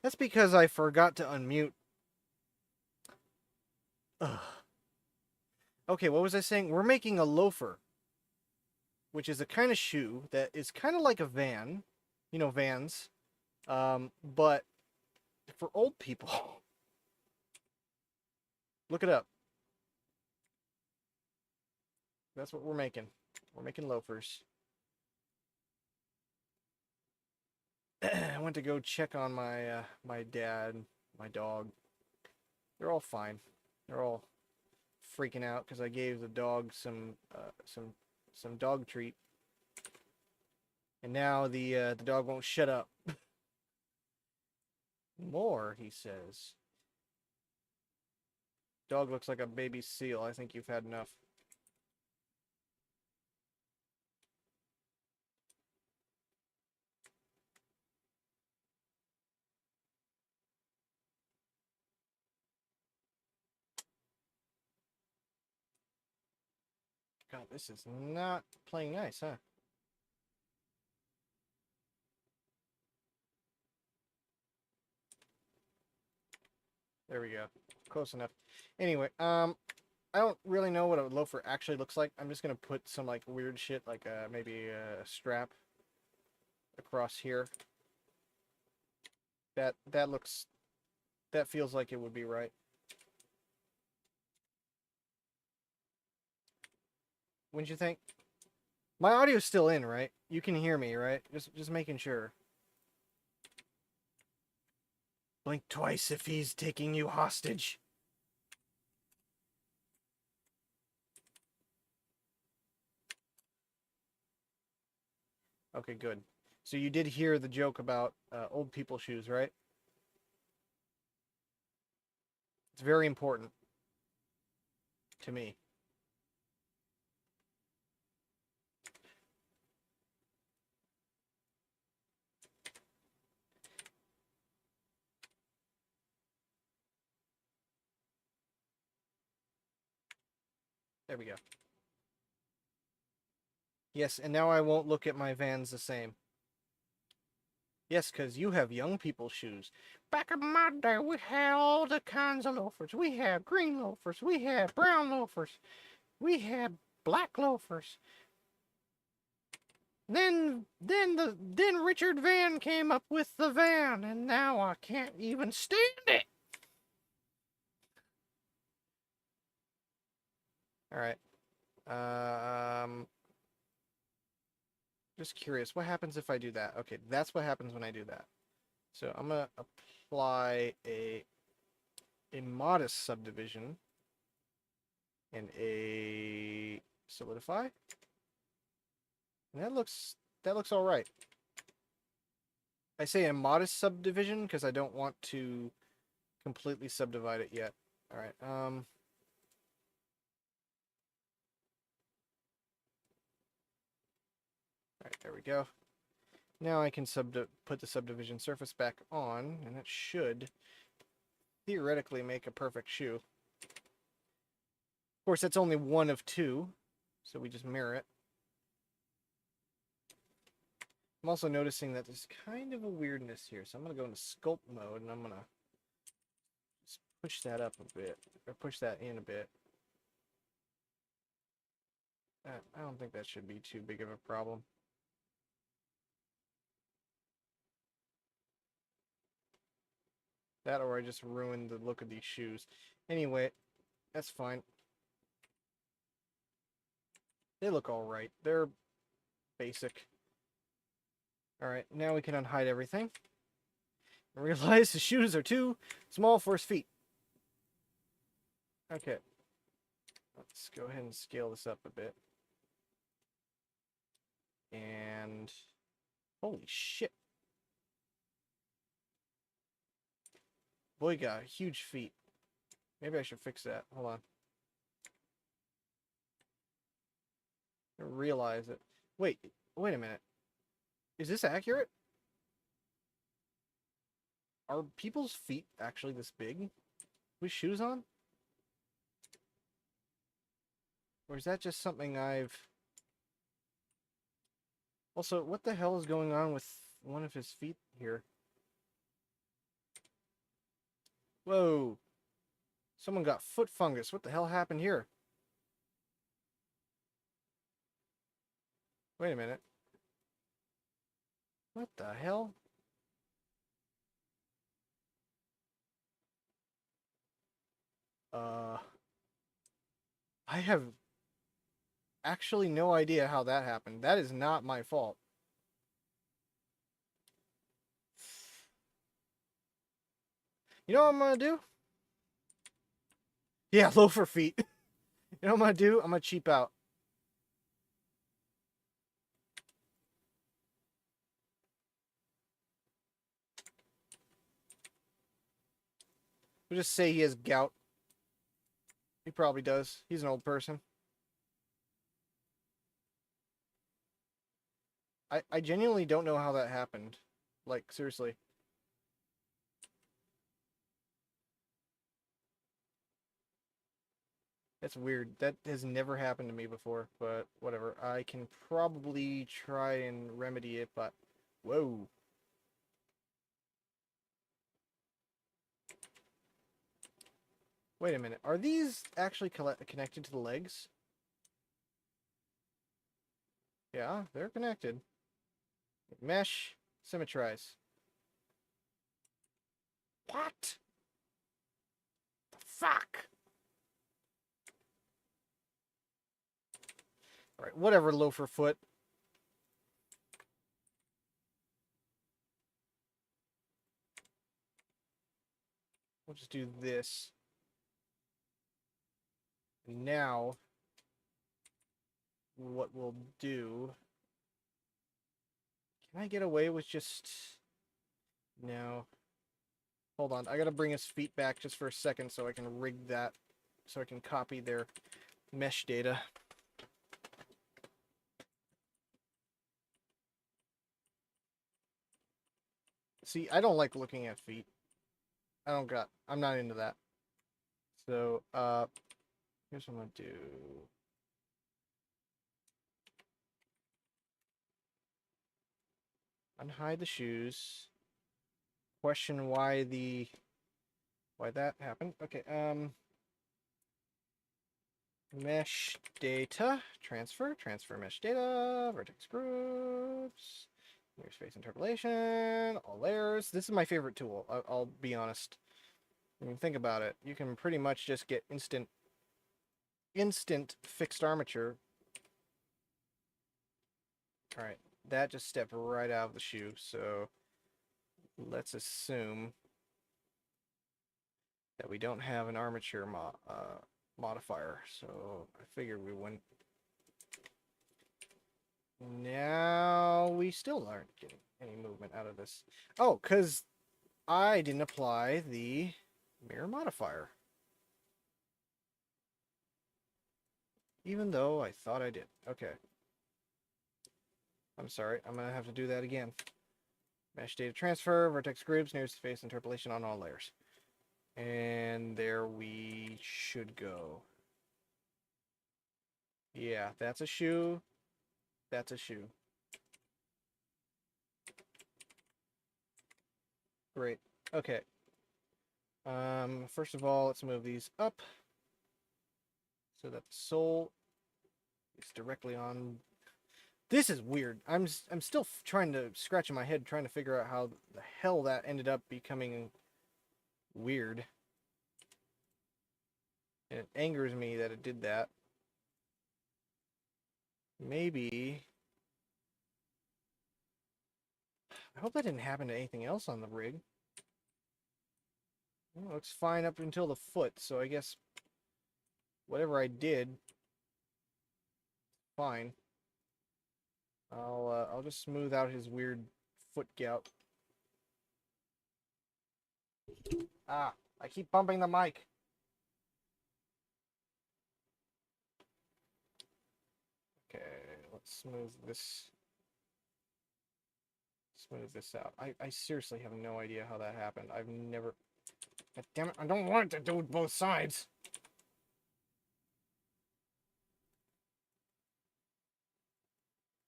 That's because I forgot to unmute. Ugh. Okay, what was I saying? We're making a loafer, which is a kind of shoe that is kind of like a van. You know, Vans. But for old people. Look it up. That's what we're making. We're making loafers. I went to go check on my dad, my dog. They're all fine. They're all freaking out because I gave the dog some dog treat, and now the dog won't shut up. More, he says. Dog looks like a baby seal. I think you've had enough. God, this is not playing nice, huh? There we go. Close enough. Anyway, I don't really know what a loafer actually looks like. I'm just gonna put some like weird shit, like maybe a strap across here. That feels like it would be right. Wouldn't you think? My audio's still in, right? You can hear me, right? Just making sure. Blink twice if he's taking you hostage. Okay, good. So you did hear the joke about old people shoes, right? It's very important to me. There we go. Yes, and now I won't look at my Vans the same. Yes, because you have young people shoes. Back in my day, we had all the kinds of loafers. We had green loafers. We had brown loafers. We had black loafers. Then Richard Van came up with the van, and now I can't even stand it. All right. Just curious, what happens if I do that? Okay, that's what happens when I do that. So I'm gonna apply a modest subdivision and a solidify. And that looks all right. I say a modest subdivision because I don't want to completely subdivide it yet. All right. All right, there we go. Now I can put the subdivision surface back on, and it should theoretically make a perfect shoe. Of course, that's only one of two, so we just mirror it. I'm also noticing that there's kind of a weirdness here, so I'm going to go into sculpt mode, and I'm going to just push that up a bit, or push that in a bit. I don't think that should be too big of a problem. That or I just ruined the look of these shoes. Anyway, that's fine. They look alright. They're basic. Alright, now we can unhide everything. And realize the shoes are too small for his feet. Okay. Let's go ahead and scale this up a bit. And... holy shit. Boy got huge feet. Maybe I should fix that. Hold on. I realize it. Wait a minute. Is this accurate? Are people's feet actually this big with shoes on? Or is that just something I've... Also, what the hell is going on with one of his feet here? Whoa. Someone got foot fungus. What the hell happened here? Wait a minute. What the hell? I have actually no idea how that happened. That is not my fault. You know what I'm gonna do? Yeah, loafer feet. You know what I'm gonna do? I'm gonna cheap out. We'll just say he has gout. He probably does. He's an old person. I genuinely don't know how that happened. Like, seriously. That's weird. That has never happened to me before, but whatever. I can probably try and remedy it, but... Whoa. Wait a minute. Are these actually connected to the legs? Yeah, they're connected. Mesh, symmetrize. What? The fuck? Alright, whatever, loafer foot. We'll just do this. Now, what we'll do... Can I get away with just... No. Hold on, I gotta bring his feet back just for a second so I can rig that, so I can copy their mesh data. See, I don't like looking at feet. I'm not into that. So, here's what I'm gonna do. Unhide the shoes. Question why that happened. Okay, mesh data, transfer mesh data, vertex groups, near space interpolation, all layers. This is my favorite tool, I'll be honest. I mean, think about it. You can pretty much just get instant fixed armature. Alright, that just stepped right out of the shoe, so let's assume that we don't have an armature modifier, so I figured we wouldn't. Now we still aren't getting any movement out of this. Oh, because I didn't apply the mirror modifier. Even though I thought I did. Okay. I'm sorry, I'm gonna have to do that again. Mesh data transfer, vertex groups, nearest face interpolation on all layers. And there we should go. Yeah, that's a shoe. That's a shoe. Great. Okay. First of all, let's move these up so that the sole is directly on. This is weird. I'm still trying to scratch in my head, trying to figure out how the hell that ended up becoming weird. And it angers me that it did that. Maybe. I hope that didn't happen to anything else on the rig. Well, it looks fine up until the foot, so I guess whatever I did, fine. I'll just smooth out his weird foot gout. Ah, I keep bumping the mic. Okay, let's smooth this out. I seriously have no idea how that happened. I've never... God damn it, I don't want it to do both sides.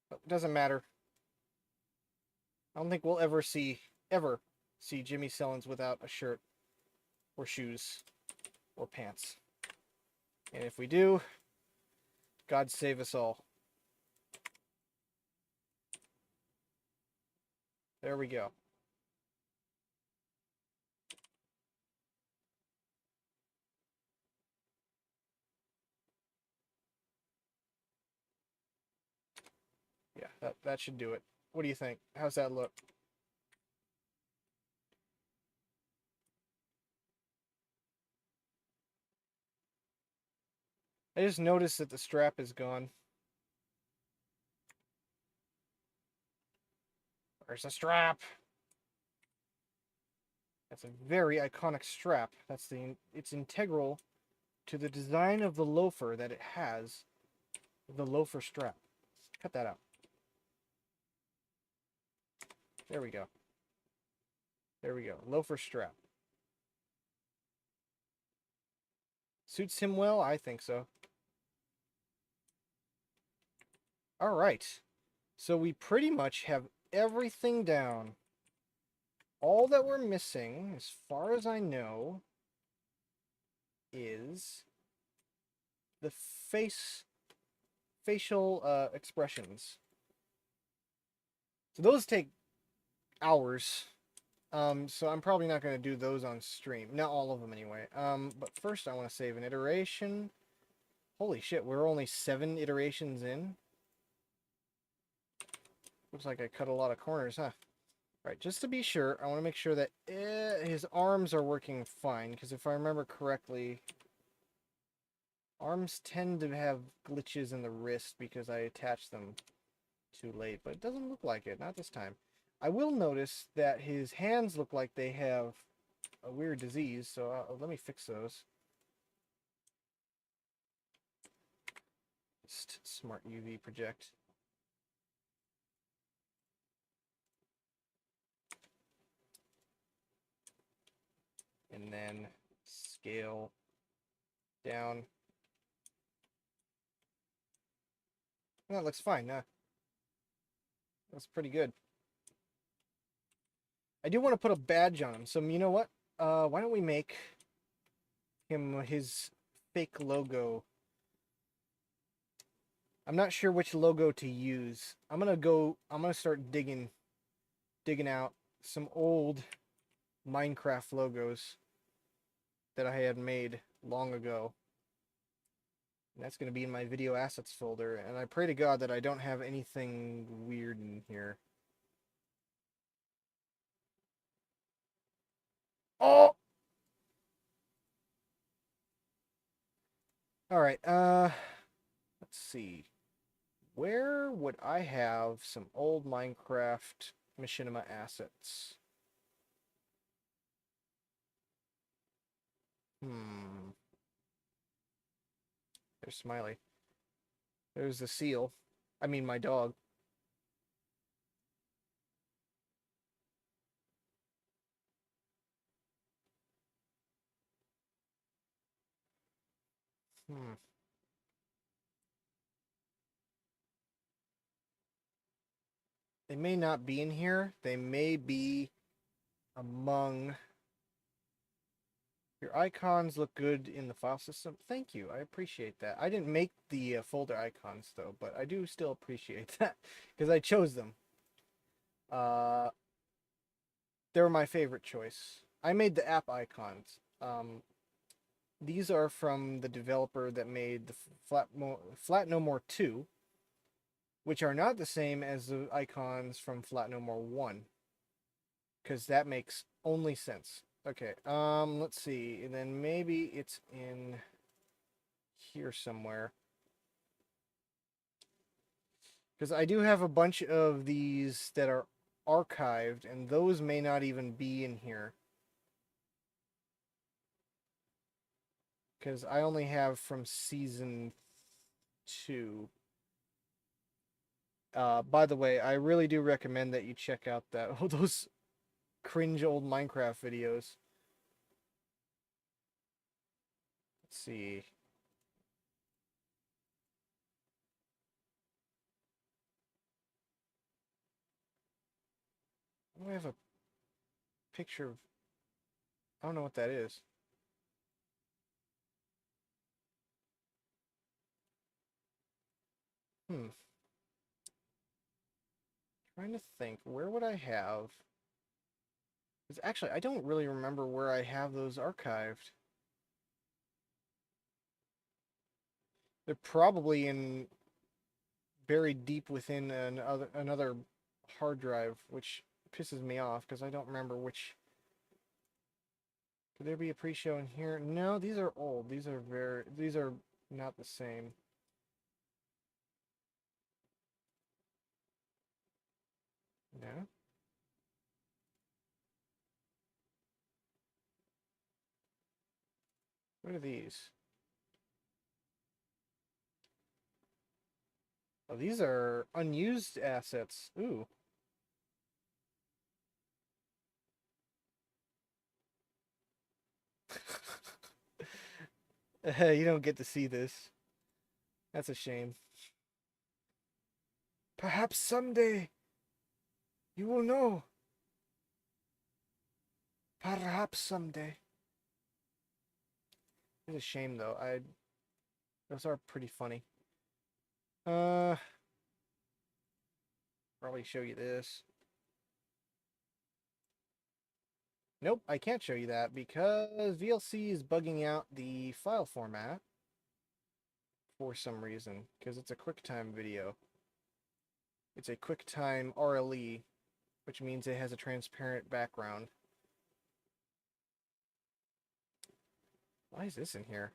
But it doesn't matter. I don't think we'll ever see Jimmy Sellens without a shirt or shoes or pants. And if we do, God save us all. There we go. Yeah, that should do it. What do you think? How's that look? I just noticed that the strap is gone. Where's the strap? That's a very iconic strap. It's integral to the design of the loafer that it has, the loafer strap. Cut that out. There we go. There we go. Loafer strap. Suits him well? I think so. All right. So we pretty much have everything down. All that we're missing, as far as I know, is the facial expressions. So those take hours. So I'm probably not going to do those on stream. Not all of them anyway. But first I want to save an iteration. Holy shit, we're only 7 iterations in. Looks like I cut a lot of corners, huh? Alright, just to be sure, I want to make sure that his arms are working fine, because if I remember correctly, arms tend to have glitches in the wrist because I attached them too late, but it doesn't look like it, not this time. I will notice that his hands look like they have a weird disease, so let me fix those. Smart UV project. And then scale down. That looks fine. That's pretty good. I do want to put a badge on him, so you know what? Why don't we make him his fake logo? I'm not sure which logo to use. I'm gonna start digging out some old Minecraft logos that I had made long ago. And that's going to be in my video assets folder. And I pray to God that I don't have anything weird in here. Oh! Alright, let's see. Where would I have some old Minecraft Machinima assets? Hmm. There's Smiley. There's the seal. I mean, my dog. Hmm. They may not be in here. They may be among... Your icons look good in the file system. Thank you. I appreciate that. I didn't make the folder icons, though, but I do still appreciate that because I chose them. Uh, they were my favorite choice. I made the app icons. These are from the developer that made the Flat No More 2, which are not the same as the icons from Flat No More 1, because that makes only sense. Okay, let's see, and then maybe it's in here somewhere. Because I do have a bunch of these that are archived, and those may not even be in here. Because I only have from season 2. By the way, I really do recommend that you check out those cringe old Minecraft videos. Let's see. I have a picture of... I don't know what that is. Trying to think. Where would I have... Because actually, I don't really remember where I have those archived. They're probably in... buried deep within another hard drive, which pisses me off because I don't remember which... Could there be a pre-show in here? No, these are old. These are not the same. No? What are these? Oh, these are unused assets. Ooh. You don't get to see this. That's a shame. Perhaps someday you will know. Perhaps someday. It's a shame though. Those are pretty funny. Uh Probably show you this. Nope, I can't show you that because VLC is bugging out the file format for some reason because it's a QuickTime video. It's a QuickTime RLE, which means it has a transparent background. Why is this in here?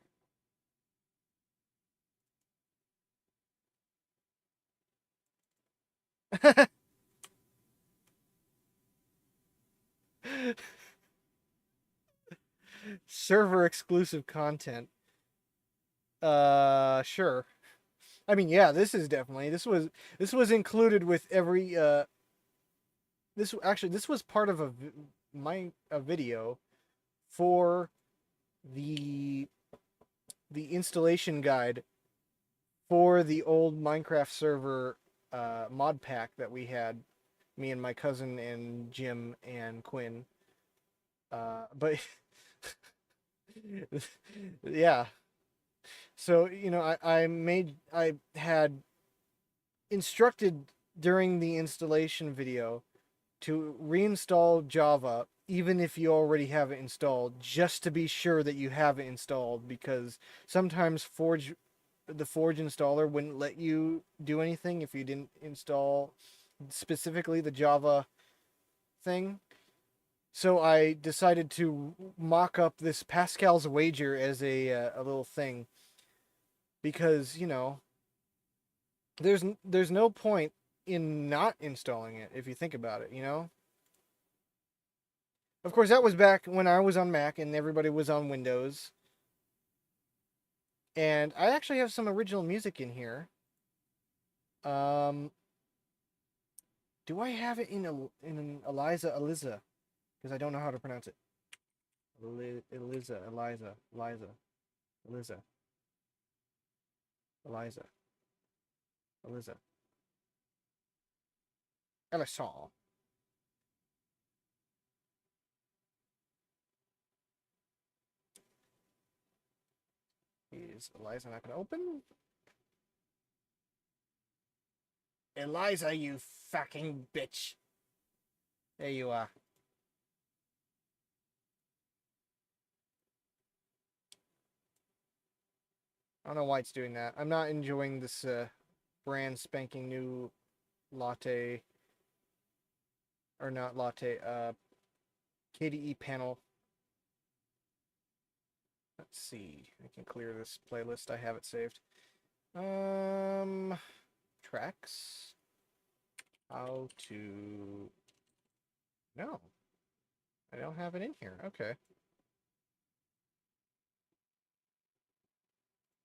Server exclusive content. Sure. I mean, yeah, this was included with every this was part of a video for the installation guide for the old Minecraft server mod pack that we had, me and my cousin and Jim and Quinn. But yeah. So, you know, I had instructed during the installation video to reinstall Java even if you already have it installed, just to be sure that you have it installed, because sometimes Forge the Forge installer wouldn't let you do anything if you didn't install specifically the Java thing. So I decided to mock up this Pascal's wager as a little thing because, you know, there's no point in not installing it if you think about it, you know? Of course, that was back when I was on Mac and everybody was on Windows. And I actually have some original music in here. Do I have it in Eliza? Because I don't know how to pronounce it. Eliza. Ellison. Is Eliza not going to open? Eliza, you fucking bitch. There you are. I don't know why it's doing that. I'm not enjoying this brand spanking new latte. Or not latte, KDE panel. Let's see. I can clear this playlist. I have it saved. Tracks. How to... No. I don't have it in here. Okay.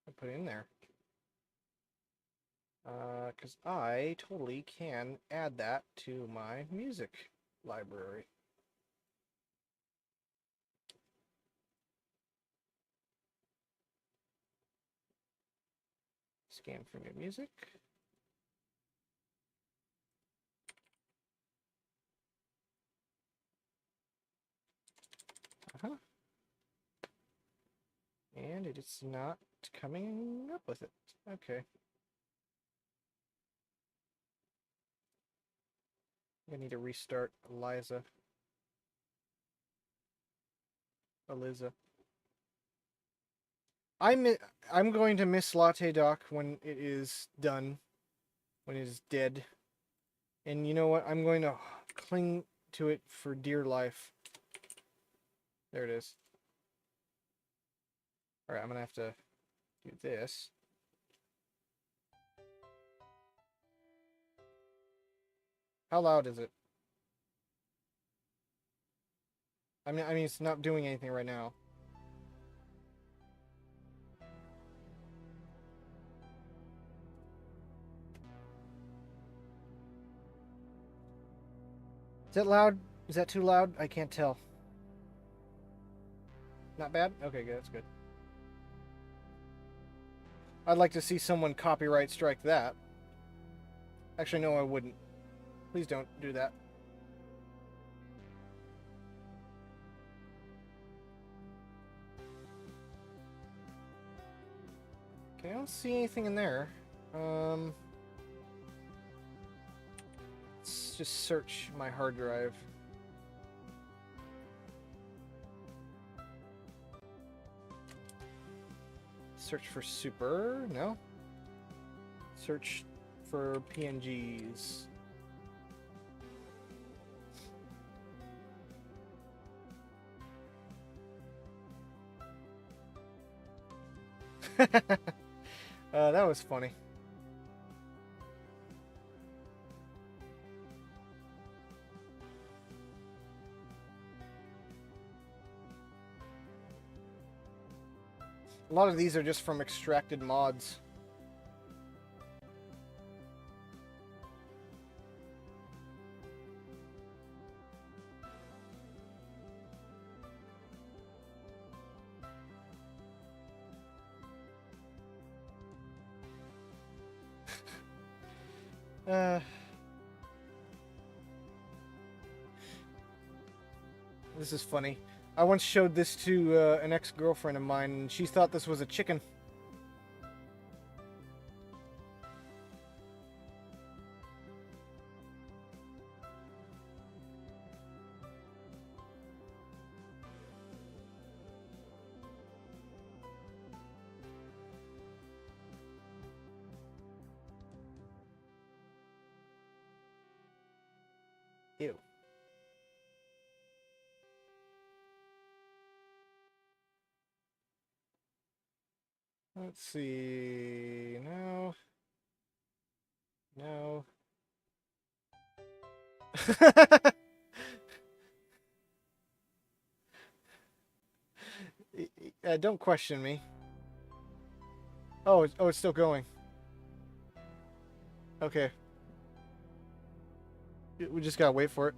I put it in there. Because I totally can add that to my music library. Scan for new music. Uh-huh. And it is not coming up with it. Okay. I need to restart Eliza. I'm going to miss Latte Doc when it is done, when it is dead. And you know what? I'm going to cling to it for dear life. There it is. Alright, I'm going to have to do this. How loud is it? I mean, it's not doing anything right now. Is that loud? Is that too loud? I can't tell. Not bad? Okay, good. That's good. I'd like to see someone copyright strike that. Actually, no, I wouldn't. Please don't do that. Okay, I don't see anything in there. Let's just search my hard drive. Search for super, no. Search for PNGs. That was funny. A lot of these are just from extracted mods. This is funny. I once showed this to an ex-girlfriend of mine, and she thought this was a chicken. Ew. Let's see. No. No. Don't question me. Oh, it's still going. Okay. We just gotta wait for it.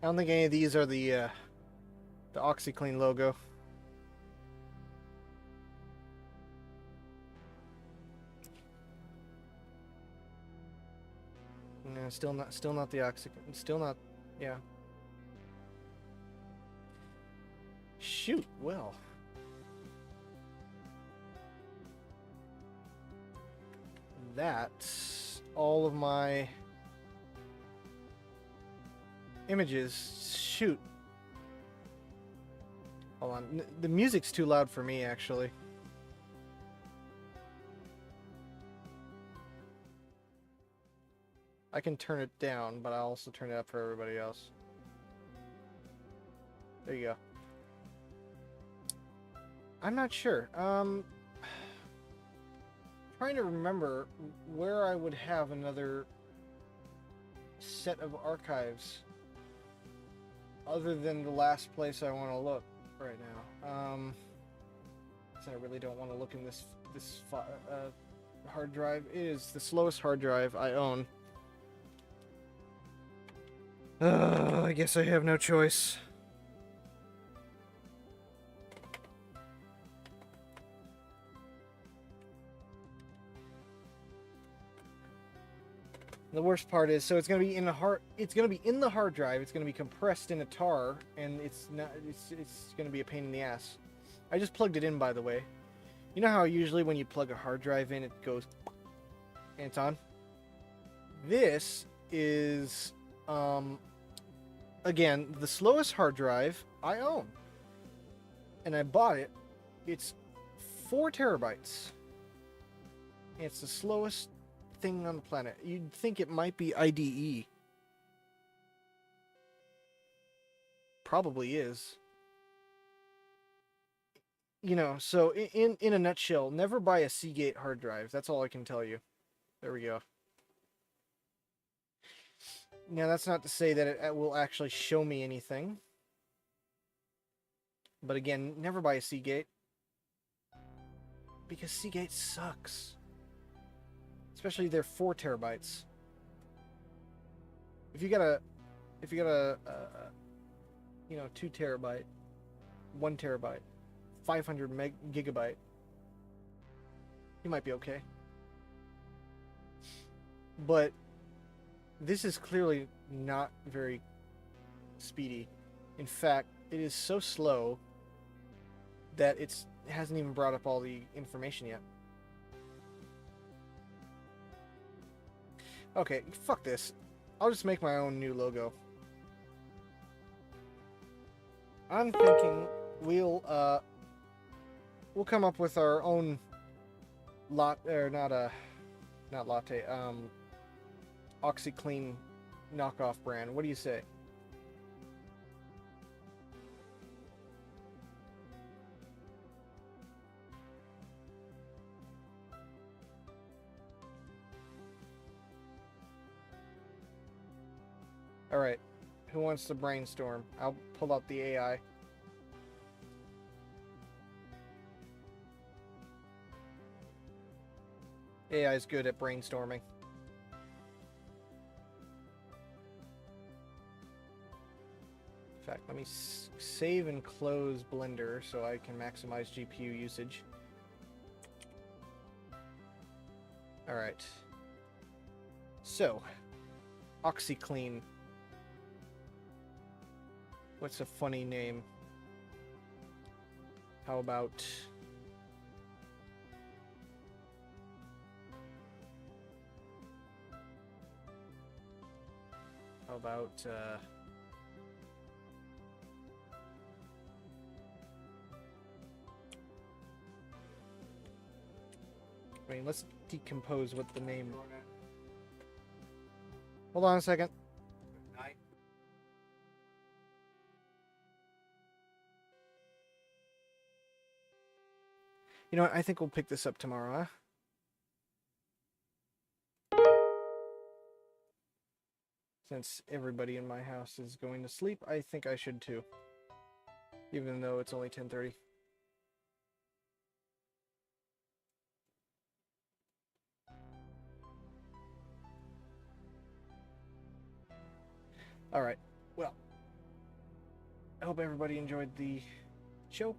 I don't think any of these are the OxyClean logo. No, still not the OxyClean. Still not. Yeah. Shoot. Well. That's all of my images. Shoot. Hold on. The music's too loud for me, actually. I can turn it down, but I'll also turn it up for everybody else. There you go. I'm not sure. Trying to remember where I would have another set of archives other than the last place I want to look right now. So I really don't want to look in this hard drive. It is the slowest hard drive I own. I guess I have no choice. The worst part is, so it's gonna be in the hard drive. It's gonna be compressed in a tar, and it's gonna be a pain in the ass. I just plugged it in, by the way. You know how usually when you plug a hard drive in, it goes and it's on? This is again the slowest hard drive I own. And I bought it. It's 4 terabytes. It's the slowest thing on the planet. You'd think it might be IDE. Probably is. You know, so in a nutshell, never buy a Seagate hard drive. That's all I can tell you. There we go. Now, that's not to say that it will actually show me anything. But again, never buy a Seagate. Because Seagate sucks. Especially their 4 terabytes. If you got a you know, 2 terabyte, 1 terabyte, 500 gigabyte, you might be okay. But this is clearly not very speedy. In fact, it is so slow that it hasn't even brought up all the information yet. Okay, fuck this. I'll just make my own new logo. I'm thinking we'll come up with our own not latte, OxyClean knockoff brand. What do you say? Alright, who wants to brainstorm? I'll pull up the AI. AI is good at brainstorming. In fact, let me save and close Blender so I can maximize GPU usage. Alright. So, OxyClean. What's a funny name? How about... I mean, let's decompose what the name... Hold on a second. Good night. You know what? I think we'll pick this up tomorrow, huh? Since everybody in my house is going to sleep, I think I should too. Even though it's only 10:30. Alright, well, I hope everybody enjoyed the show.